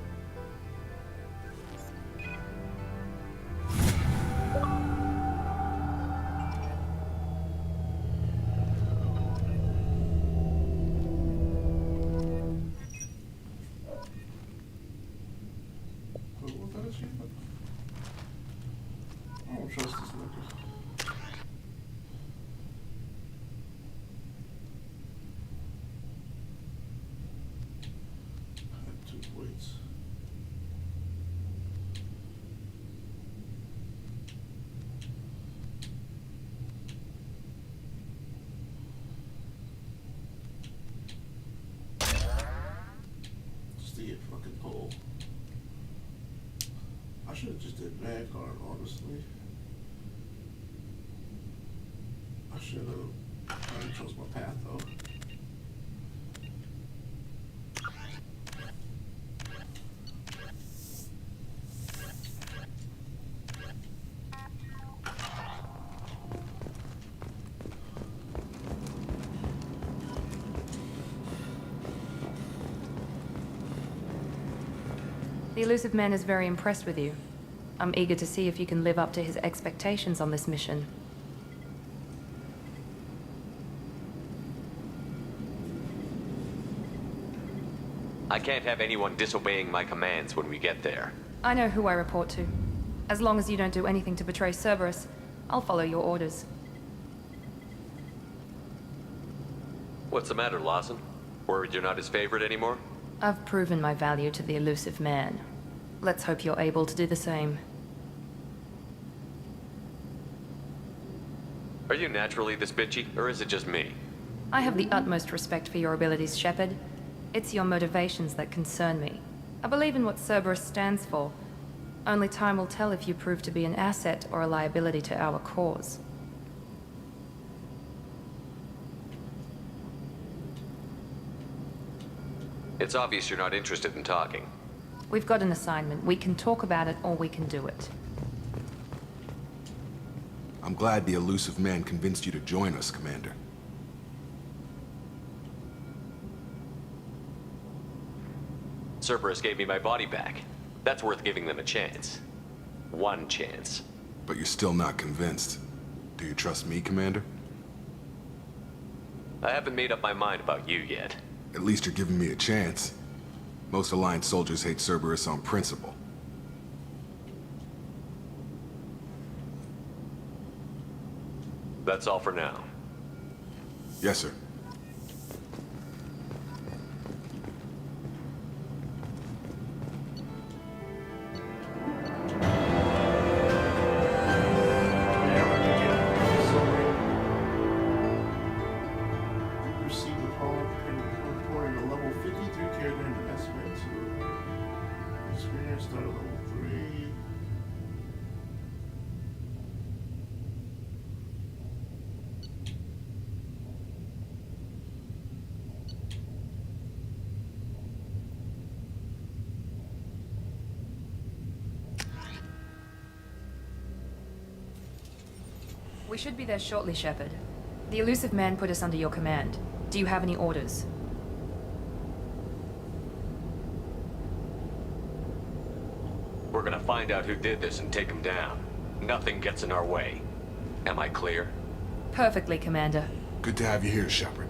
I don't trust this nigga. I have 2 points. Just to get fucking pull. I should have just did Vanguard, honestly. I should have. I didn't trust my path though. The elusive man is very impressed with you. I'm eager to see if you can live up to his expectations on this mission. I can't have anyone disobeying my commands when we get there. I know who I report to. As long as you don't do anything to betray Cerberus, I'll follow your orders. What's the matter, Lawson? Worried you're not his favorite anymore? I've proven my value to the elusive man. Let's hope you're able to do the same. Are you naturally this bitchy, or is it just me? I have the utmost respect for your abilities, Shepard. It's your motivations that concern me. I believe in what Cerberus stands for. Only time will tell if you prove to be an asset or a liability to our cause. It's obvious you're not interested in talking. We've got an assignment. We can talk about it or we can do it. I'm glad the elusive man convinced you to join us, Commander. Cerberus gave me my body back. That's worth giving them a chance. One chance. But you're still not convinced. Do you trust me, Commander? I haven't made up my mind about you yet. At least you're giving me a chance. Most Alliance soldiers hate Cerberus on principle. That's all for now. Yes, sir. We should be there shortly, Shepard. The elusive man put us under your command. Do you have any orders? We're gonna find out who did this and take him down. Nothing gets in our way. Am I clear? Perfectly, Commander. Good to have you here, Shepard.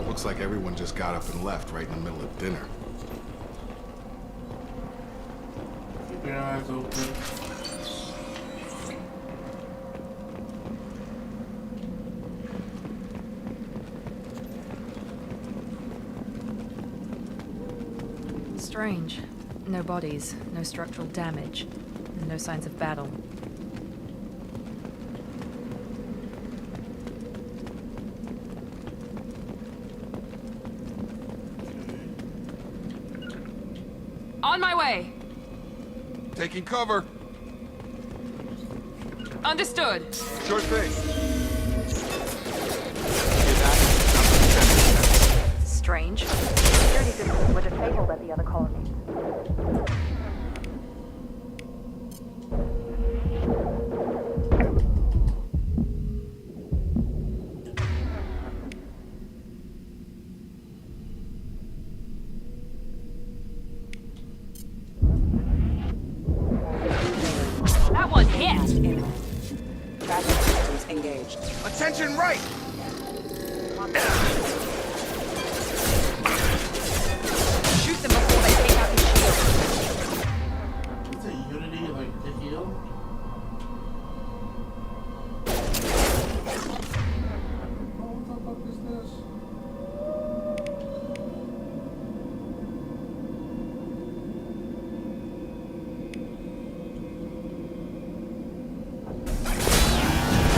Looks like everyone just got up and left right in the middle of dinner. Keep your eyes open. Strange. No bodies, no structural damage, and no signs of battle. On my way! Taking cover. Understood. Sure thing. Strange. Security systems were disabled at the other colonies. That one hit! Traffic systems engaged. Attention right! Shoot them before they take out his shield. Is it Unity like the heal? Oh, what the fuck is this?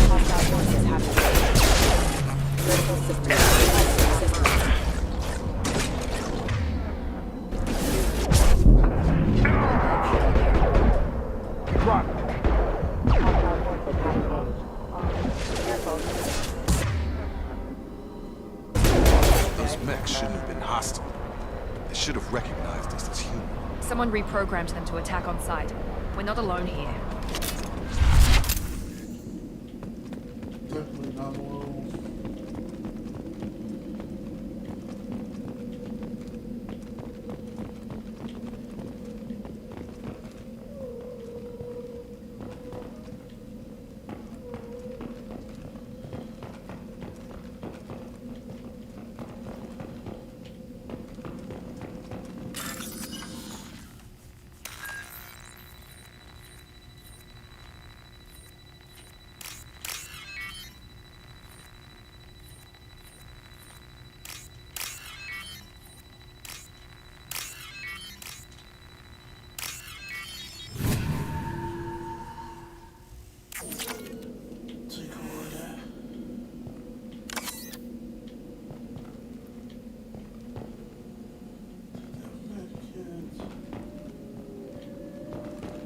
Hostile forces have engaged. Critical systems. Those mechs shouldn't have been hostile. They should have recognized us as human. Someone reprogrammed them to attack on sight. We're not alone here. Definitely not alone.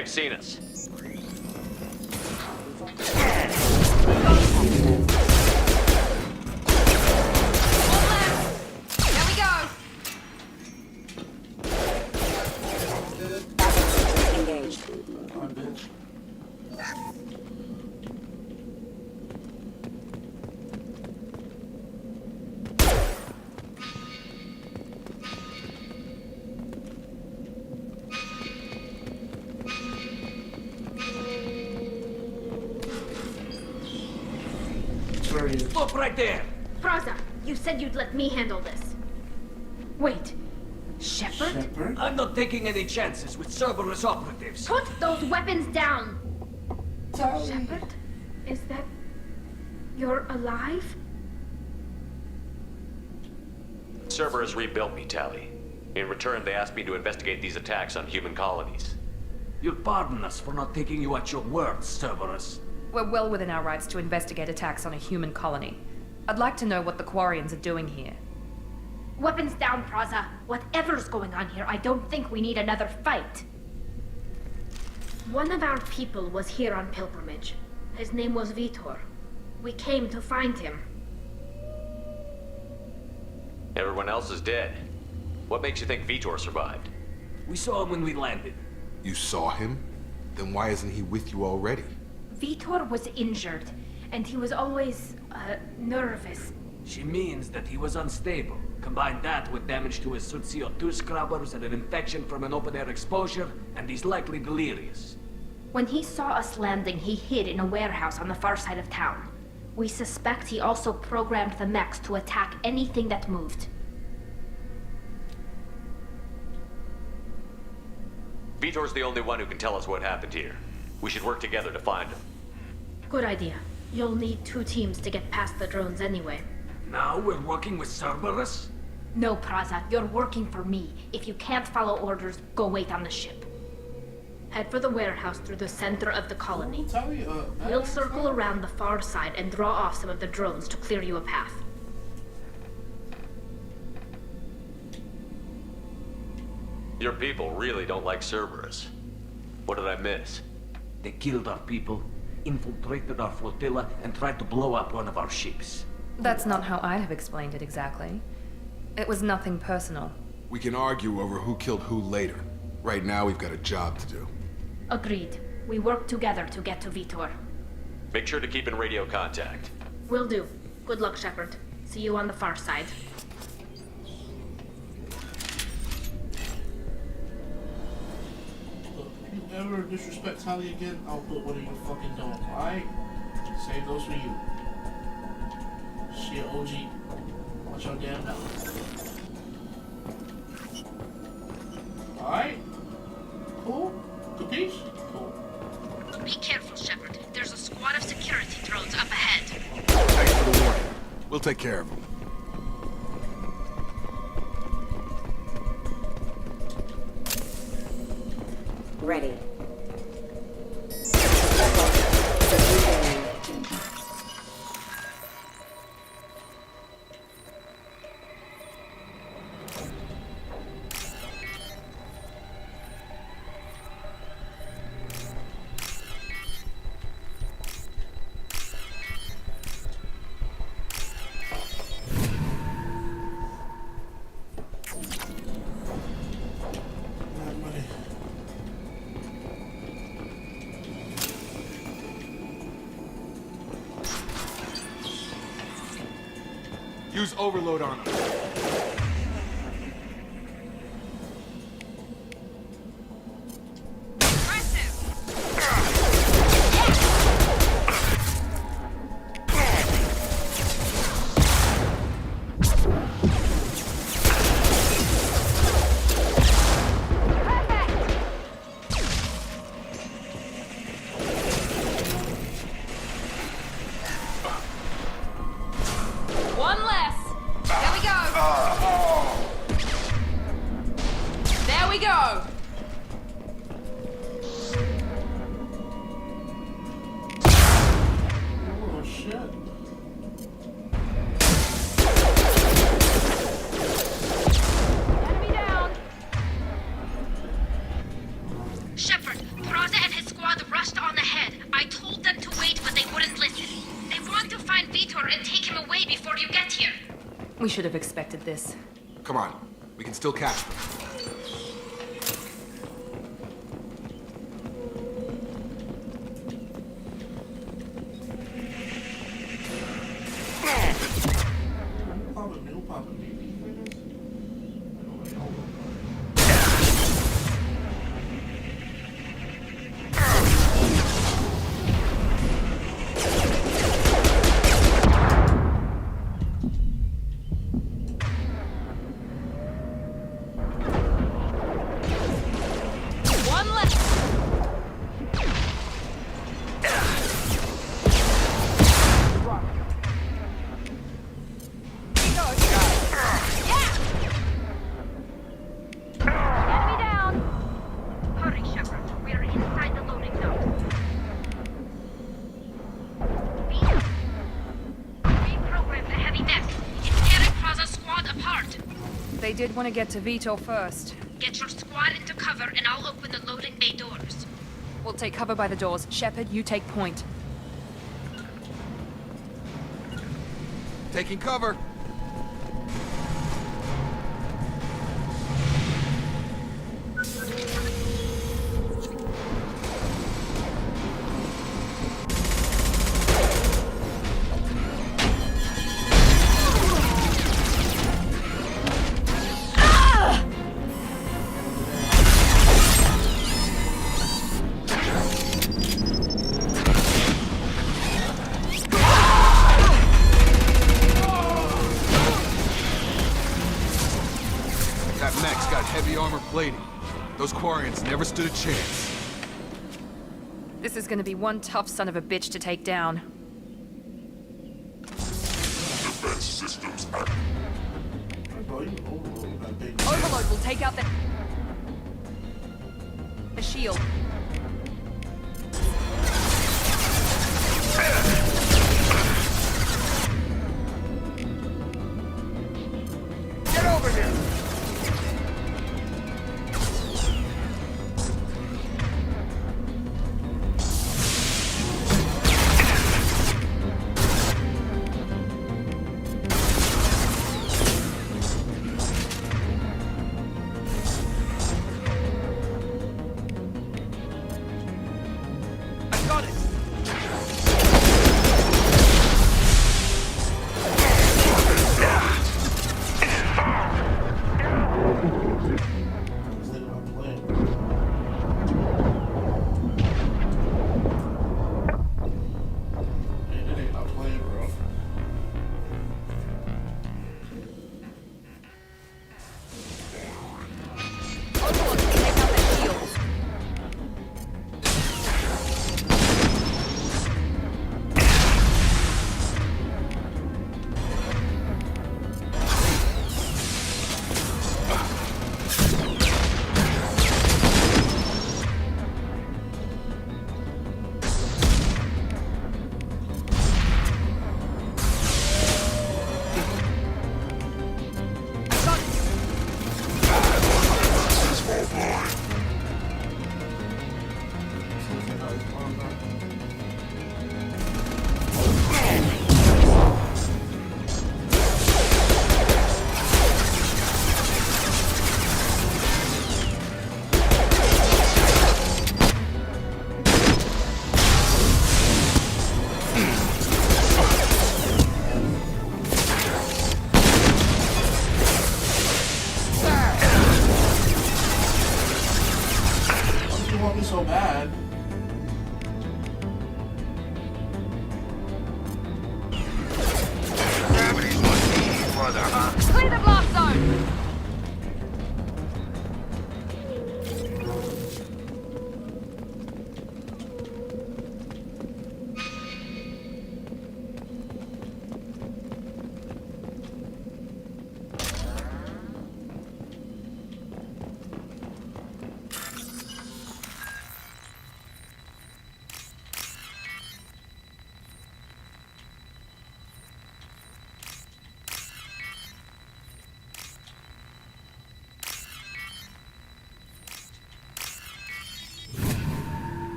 They've seen us. There we go. Engaged. Come on, bitch. Where are you? Stop right there! Braza, you said you'd let me handle this. Wait. Shepard? Shepard? I'm not taking any chances with Cerberus operatives. Put those weapons down! Tally. Shepard? Is that... You're alive? Cerberus rebuilt me, Tally. In return, they asked me to investigate these attacks on human colonies. You'll pardon us for not taking you at your word, Cerberus. We're well within our rights to investigate attacks on a human colony. I'd like to know what the Quarians are doing here. Weapons down, Braza. Whatever's going on here, I don't think we need another fight. One of our people was here on pilgrimage. His name was Vitor. We came to find him. Everyone else is dead. What makes you think Vitor survived? We saw him when we landed. You saw him? Then why isn't he with you already? Vitor was injured, and he was always, nervous. She means that he was unstable. Combine that with damage to his suit CO2 scrubbers and an infection from an open-air exposure, and he's likely delirious. When he saw us landing, he hid in a warehouse on the far side of town. We suspect he also programmed the mechs to attack anything that moved. Vitor's the only one who can tell us what happened here. We should work together to find him. Good idea. You'll need 2 teams to get past the drones anyway. Now we're working with Cerberus? No, Praza, you're working for me. If you can't follow orders, go wait on the ship. Head for the warehouse through the center of the colony. Tally, We'll circle around the far side and draw off some of the drones to clear you a path. Your people really don't like Cerberus. What did I miss? They killed our people, infiltrated our flotilla, and tried to blow up one of our ships. That's not how I'd have explained it exactly. It was nothing personal. We can argue over who killed who later. Right now, we've got a job to do. Agreed. We work together to get to Vitor. Make sure to keep in radio contact. Will do. Good luck, Shepard. See you on the far side. Look, if you ever disrespect Tally again, I'll put one of your fucking dogs, alright? Same goes for you. She an OG. Watch your damn mouth. Alright? Cool? Capiche? Cool. Be careful, Shepard. There's a squad of security drones up ahead. Thanks for the warning. We'll take care of them. Ready. Use overload on them. One less. There we go. There we go. Oh shit. Shepard, Braza We should have expected this. Come on, we can still catch them. They did want to get to Vito first. Get your squad into cover and I'll open the loading bay doors. We'll take cover by the doors. Shepard, you take point. Taking cover. Heavy armor plating. Those Quarians never stood a chance. This is gonna be one tough son of a bitch to take down. Defense systems active. Overload will take out the shield. Get over here!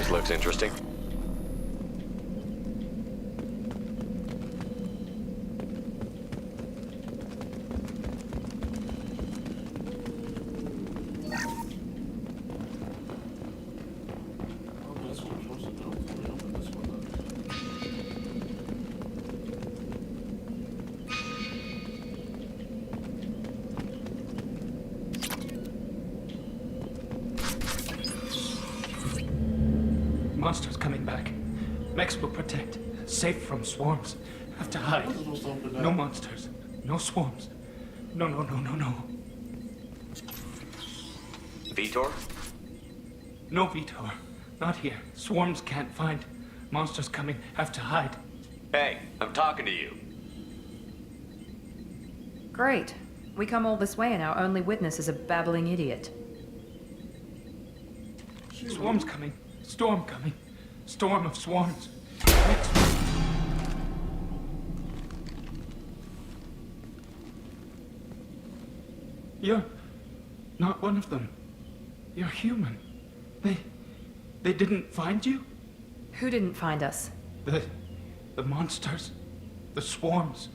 This looks interesting. Monsters coming back. Mechs will protect. Safe from swarms. Have to hide. No monsters. No swarms. No. Vitor? No Vitor. Not here. Swarms can't find. Monsters coming. Have to hide. Hey, I'm talking to you. Great. We come all this way and our only witness is a babbling idiot. Swarms coming. Storm coming. Storm of swarms. You're not one of them. You're human. They didn't find you? Who didn't find us? The monsters. The swarms.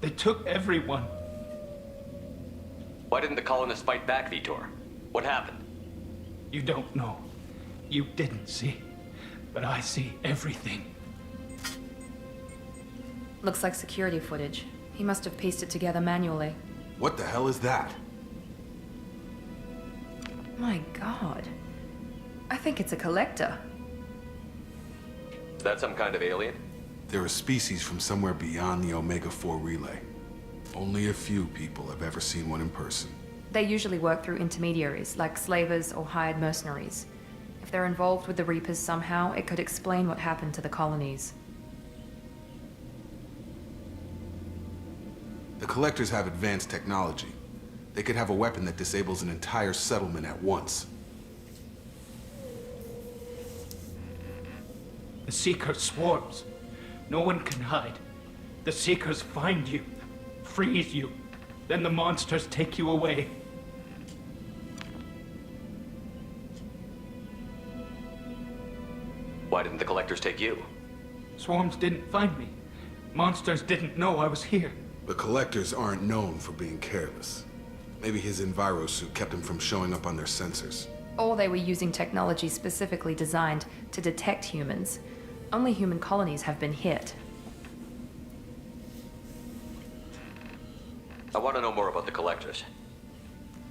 They took everyone. Why didn't the colonists fight back, Vitor? What happened? You don't know. You didn't see. But I see everything. Looks like security footage. He must have pieced it together manually. What the hell is that? My god. I think it's a collector. Is that some kind of alien? They're a species from somewhere beyond the Omega-4 relay. Only a few people have ever seen one in person. They usually work through intermediaries, like slavers or hired mercenaries. If they're involved with the Reapers somehow, it could explain what happened to the colonies. The Collectors have advanced technology. They could have a weapon that disables an entire settlement at once. The Seeker swarms. No one can hide. The Seekers find you, freeze you, then the monsters take you away. Why didn't the Collectors take you? Swarms didn't find me. Monsters didn't know I was here. The Collectors aren't known for being careless. Maybe his Enviro suit kept him from showing up on their sensors. Or they were using technology specifically designed to detect humans. Only human colonies have been hit. I want to know more about the Collectors.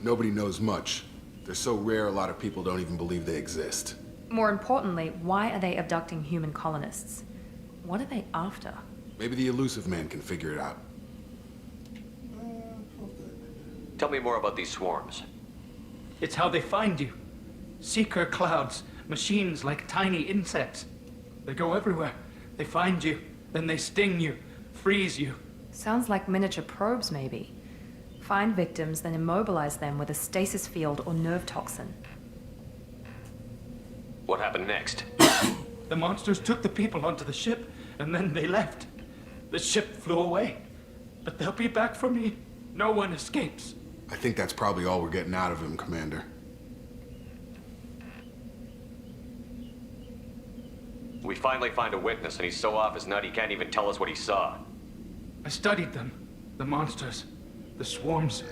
Nobody knows much. They're so rare, a lot of people don't even believe they exist. More importantly, why are they abducting human colonists? What are they after? Maybe the Elusive Man can figure it out. Tell me more about these swarms. It's how they find you. Seeker clouds, machines like tiny insects. They go everywhere. They find you, then they sting you, freeze you. Sounds like miniature probes, maybe. Find victims, then immobilize them with a stasis field or nerve toxin. What happened next? The monsters took the people onto the ship, and then they left. The ship flew away. But they'll be back for me. No one escapes. I think that's probably all we're getting out of him, Commander. We finally find a witness, and he's so off his nut he can't even tell us what he saw. I studied them. The monsters. The swarms.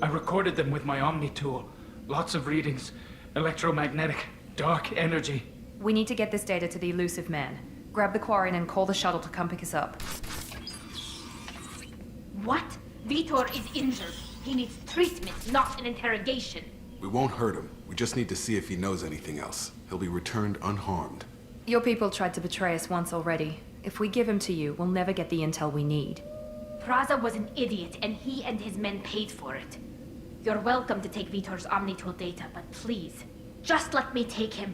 I recorded them with my Omni tool. Lots of readings. Electromagnetic. Dark energy. We need to get this data to the Elusive Man. Grab the Quarian and call the shuttle to come pick us up. What? Vitor is injured. He needs treatment, not an interrogation. We won't hurt him. We just need to see if he knows anything else. He'll be returned unharmed. Your people tried to betray us once already. If we give him to you, we'll never get the intel we need. Praza was an idiot, and he and his men paid for it. You're welcome to take Vitor's Omnitool data, but please, just let me take him.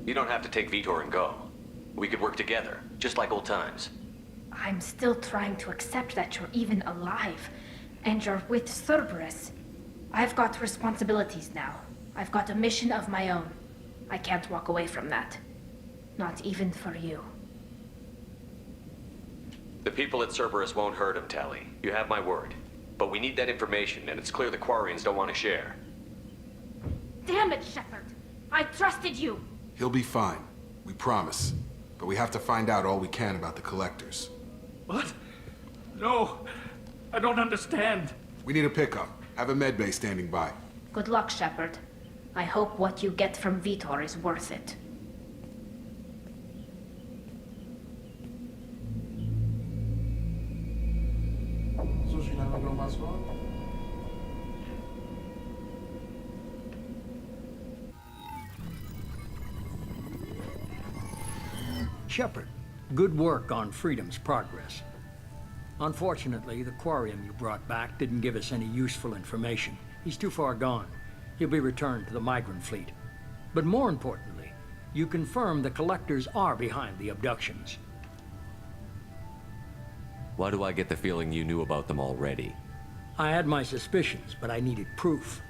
You don't have to take Vitor and go. We could work together, just like old times. I'm still trying to accept that you're even alive, and you're with Cerberus. I've got responsibilities now. I've got a mission of my own. I can't walk away from that. Not even for you. The people at Cerberus won't hurt him, Tally. You have my word. But we need that information, and it's clear the Quarians don't want to share. Damn it, Shepard! I trusted you! He'll be fine. We promise. But we have to find out all we can about the Collectors. What? No, I don't understand. We need a pickup. Have a medbay standing by. Good luck, Shepard. I hope what you get from Vitor is worth it. So she not gonna go my squad? Shepard, good work on Freedom's progress. Unfortunately, the Quarian you brought back didn't give us any useful information. He's too far gone. He'll be returned to the migrant fleet. But more importantly, you confirmed the Collectors are behind the abductions. Why do I get the feeling you knew about them already? I had my suspicions, but I needed proof.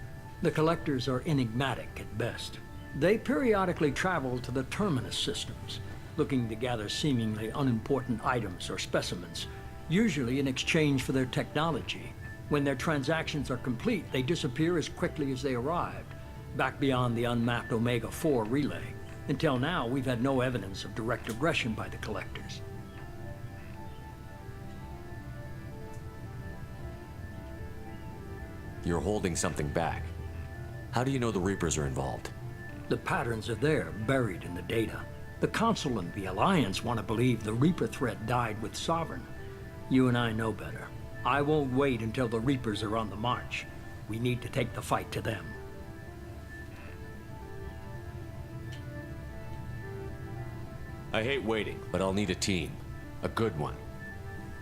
The Collectors are enigmatic at best. They periodically travel to the Terminus systems, looking to gather seemingly unimportant items or specimens, usually in exchange for their technology. When their transactions are complete, they disappear as quickly as they arrived, back beyond the unmapped Omega-4 relay. Until now, we've had no evidence of direct aggression by the Collectors. You're holding something back. How do you know the Reapers are involved? The patterns are there, buried in the data. The Council and the Alliance want to believe the Reaper threat died with Sovereign. You and I know better. I won't wait until the Reapers are on the march. We need to take the fight to them. I hate waiting, but I'll need a team. A good one.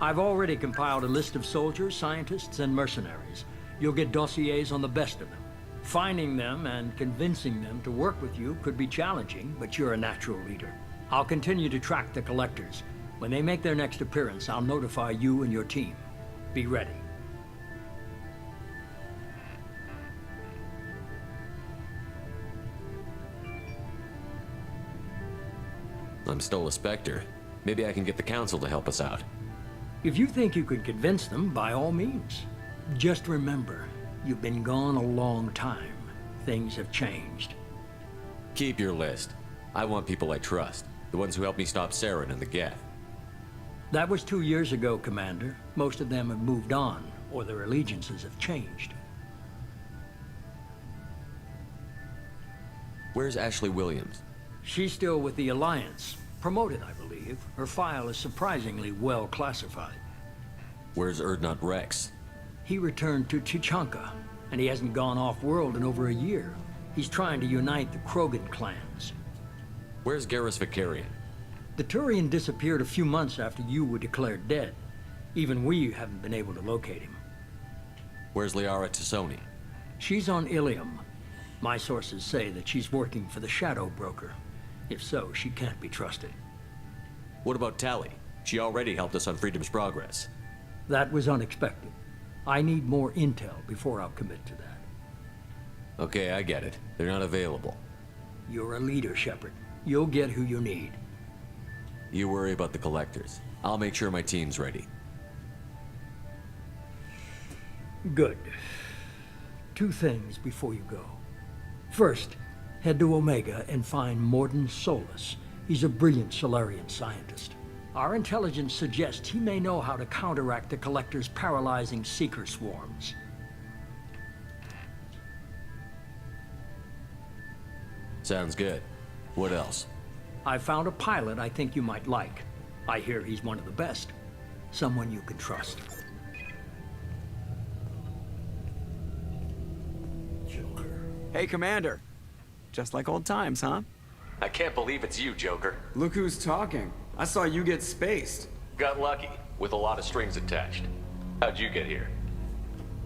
I've already compiled a list of soldiers, scientists, and mercenaries. You'll get dossiers on the best of them. Finding them and convincing them to work with you could be challenging, but you're a natural leader. I'll continue to track the Collectors. When they make their next appearance, I'll notify you and your team. Be ready. I'm still a Spectre. Maybe I can get the Council to help us out. If you think you could convince them, by all means. Just remember, you've been gone a long time. Things have changed. Keep your list. I want people I trust. The ones who helped me stop Saren and the Geth. That was 2 years ago, Commander. Most of them have moved on, or their allegiances have changed. Where's Ashley Williams? She's still with the Alliance. Promoted, I believe. Her file is surprisingly well classified. Where's Erdnot Rex? He returned to Tuchanka, and he hasn't gone off-world in over a year. He's trying to unite the Krogan clans. Where's Garrus Vicarian? The Turian disappeared a few months after you were declared dead. Even we haven't been able to locate him. Where's Liara Tassoni? She's on Ilium. My sources say that she's working for the Shadow Broker. If so, she can't be trusted. What about Tally? She already helped us on Freedom's progress. That was unexpected. I need more intel before I'll commit to that. Okay, I get it. They're not available. You're a leader, Shepard. You'll get who you need. You worry about the Collectors. I'll make sure my team's ready. Good. 2 things before you go. First, head to Omega and find Mordin Solus. He's a brilliant Solarian scientist. Our intelligence suggests he may know how to counteract the Collector's paralyzing Seeker swarms. Sounds good. What else? I found a pilot I think you might like. I hear he's one of the best. Someone you can trust. Joker. Hey, Commander. Just like old times, huh? I can't believe it's you, Joker. Look who's talking. I saw you get spaced. Got lucky, with a lot of strings attached. How'd you get here?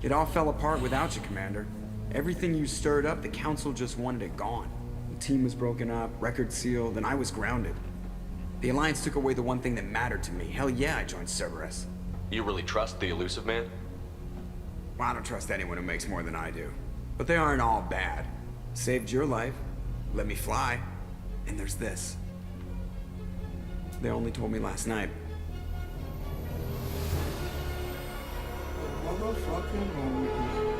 It all fell apart without you, Commander. Everything you stirred up, the Council just wanted it gone. The team was broken up, record sealed, and I was grounded. The Alliance took away the one thing that mattered to me. Hell yeah, I joined Cerberus. You really trust the Elusive Man? Well, I don't trust anyone who makes more than I do. But they aren't all bad. Saved your life, let me fly, and there's this. They only told me last night. Motherfucking Normandy.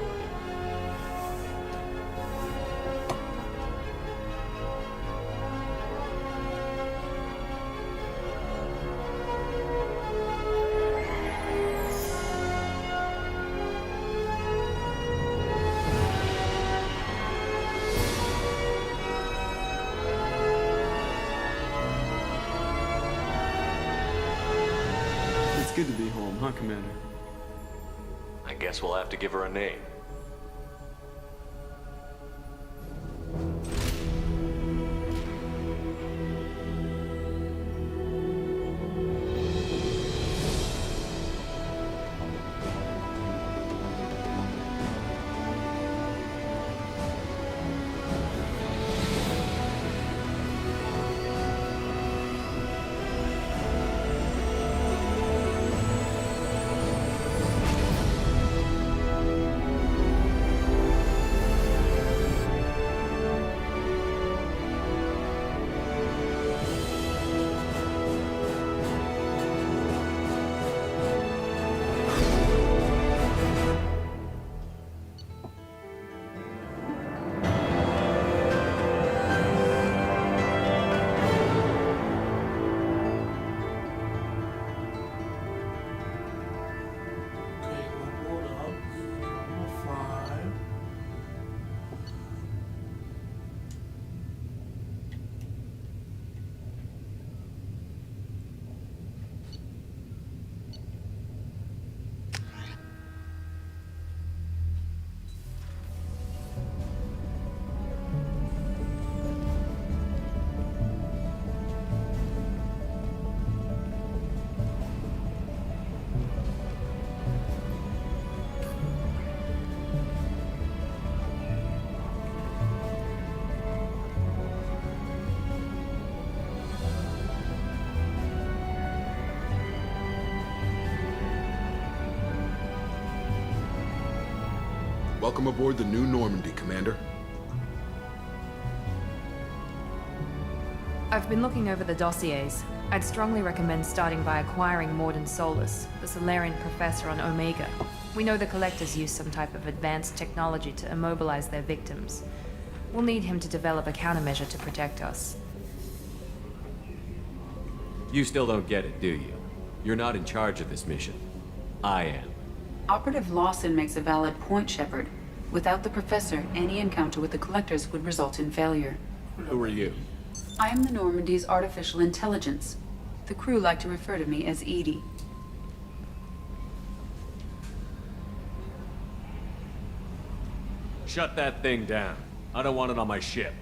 It's good to be home, huh, Commander? I guess we'll have to give her a name. Welcome aboard the new Normandy, Commander. I've been looking over the dossiers. I'd strongly recommend starting by acquiring Morden Solus, the Solarian professor on Omega. We know the Collectors use some type of advanced technology to immobilize their victims. We'll need him to develop a countermeasure to protect us. You still don't get it, do you? You're not in charge of this mission. I am. Operative Lawson makes a valid point, Shepard. Without the Professor, any encounter with the Collectors would result in failure. Who are you? I am the Normandy's artificial intelligence. The crew like to refer to me as Edie. Shut that thing down. I don't want it on my ship.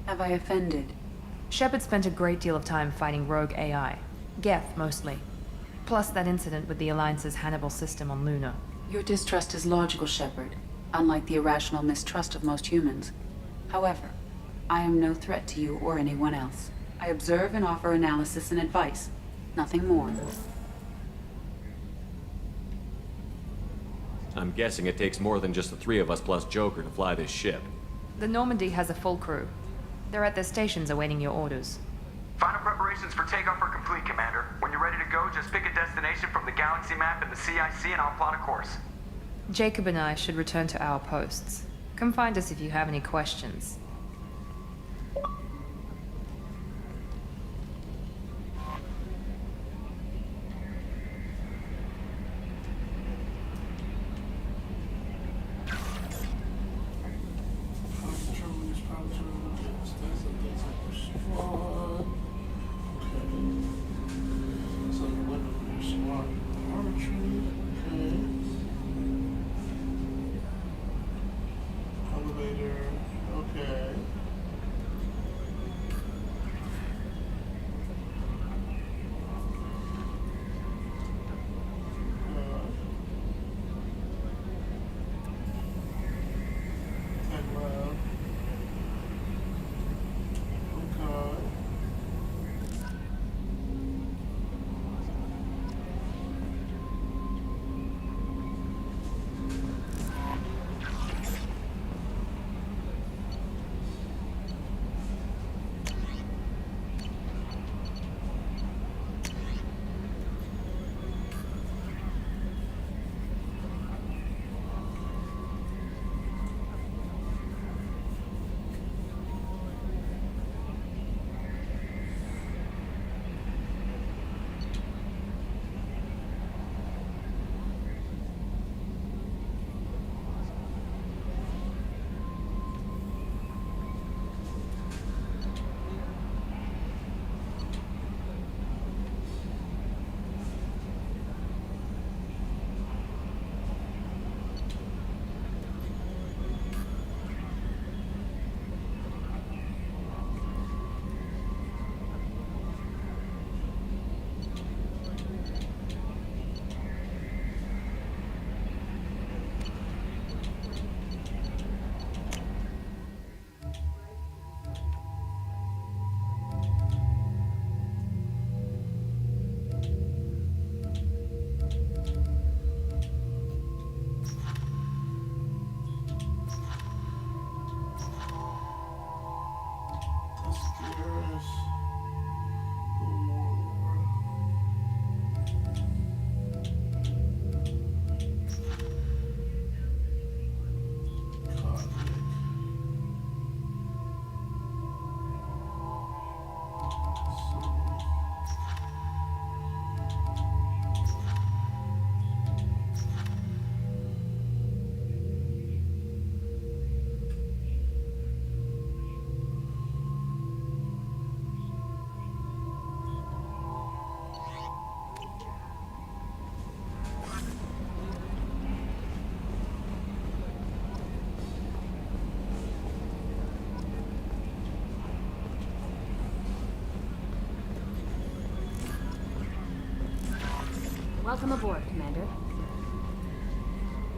Have I offended? Shepard spent a great deal of time fighting rogue AI. Geth, mostly. Plus that incident with the Alliance's Hannibal system on Luna. Your distrust is logical, Shepard, unlike the irrational mistrust of most humans. However, I am no threat to you or anyone else. I observe and offer analysis and advice, nothing more. I'm guessing it takes more than just the three of us plus Joker to fly this ship. The Normandy has a full crew. They're at their stations awaiting your orders. Final preparations for takeoff are complete, Commander. When you're ready to go, just pick a destination from the galaxy map in the CIC and I'll plot a course. Jacob and I should return to our posts. Come find us if you have any questions. Where's the warlord? Cosmic. Welcome aboard, Commander.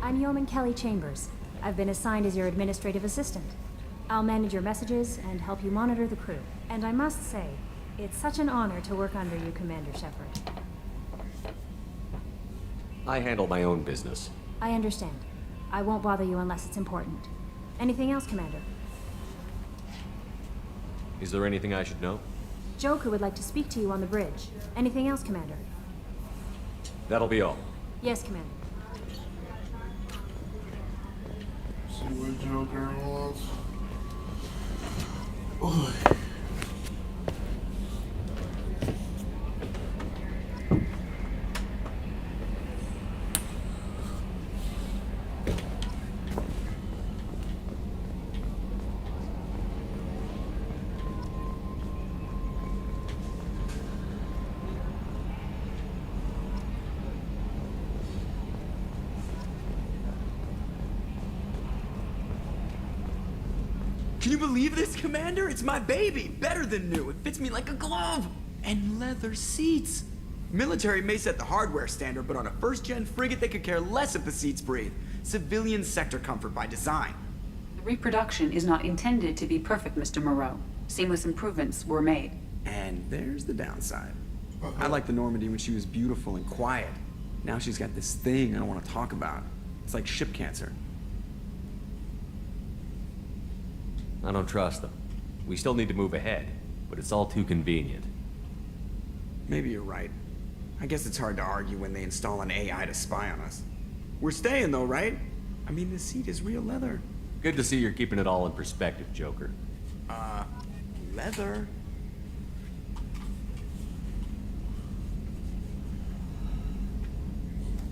I'm Yeoman Kelly Chambers. I've been assigned as your administrative assistant. I'll manage your messages and help you monitor the crew. And I must say, it's such an honor to work under you, Commander Shepard. I handle my own business. I understand. I won't bother you unless it's important. Anything else, Commander? Is there anything I should know? Joker would like to speak to you on the bridge. Anything else, Commander? That'll be all. Yes, Commander. See what Joker wants. Oh. Can you believe this, Commander? It's my baby! Better than new. It fits me like a glove! And leather seats! Military may set the hardware standard, but on a first-gen frigate, they could care less if the seats breathe. Civilian sector comfort by design. The reproduction is not intended to be perfect, Mr. Moreau. Seamless improvements were made. And there's the downside. I liked the Normandy when she was beautiful and quiet. Now she's got this thing I don't want to talk about. It's like ship cancer. I don't trust them. We still need to move ahead, but it's all too convenient. Maybe you're right. I guess it's hard to argue when they install an AI to spy on us. We're staying though, right? I mean, the seat is real leather. Good to see you're keeping it all in perspective, Joker. Leather?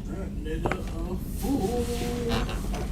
That nigga a fool.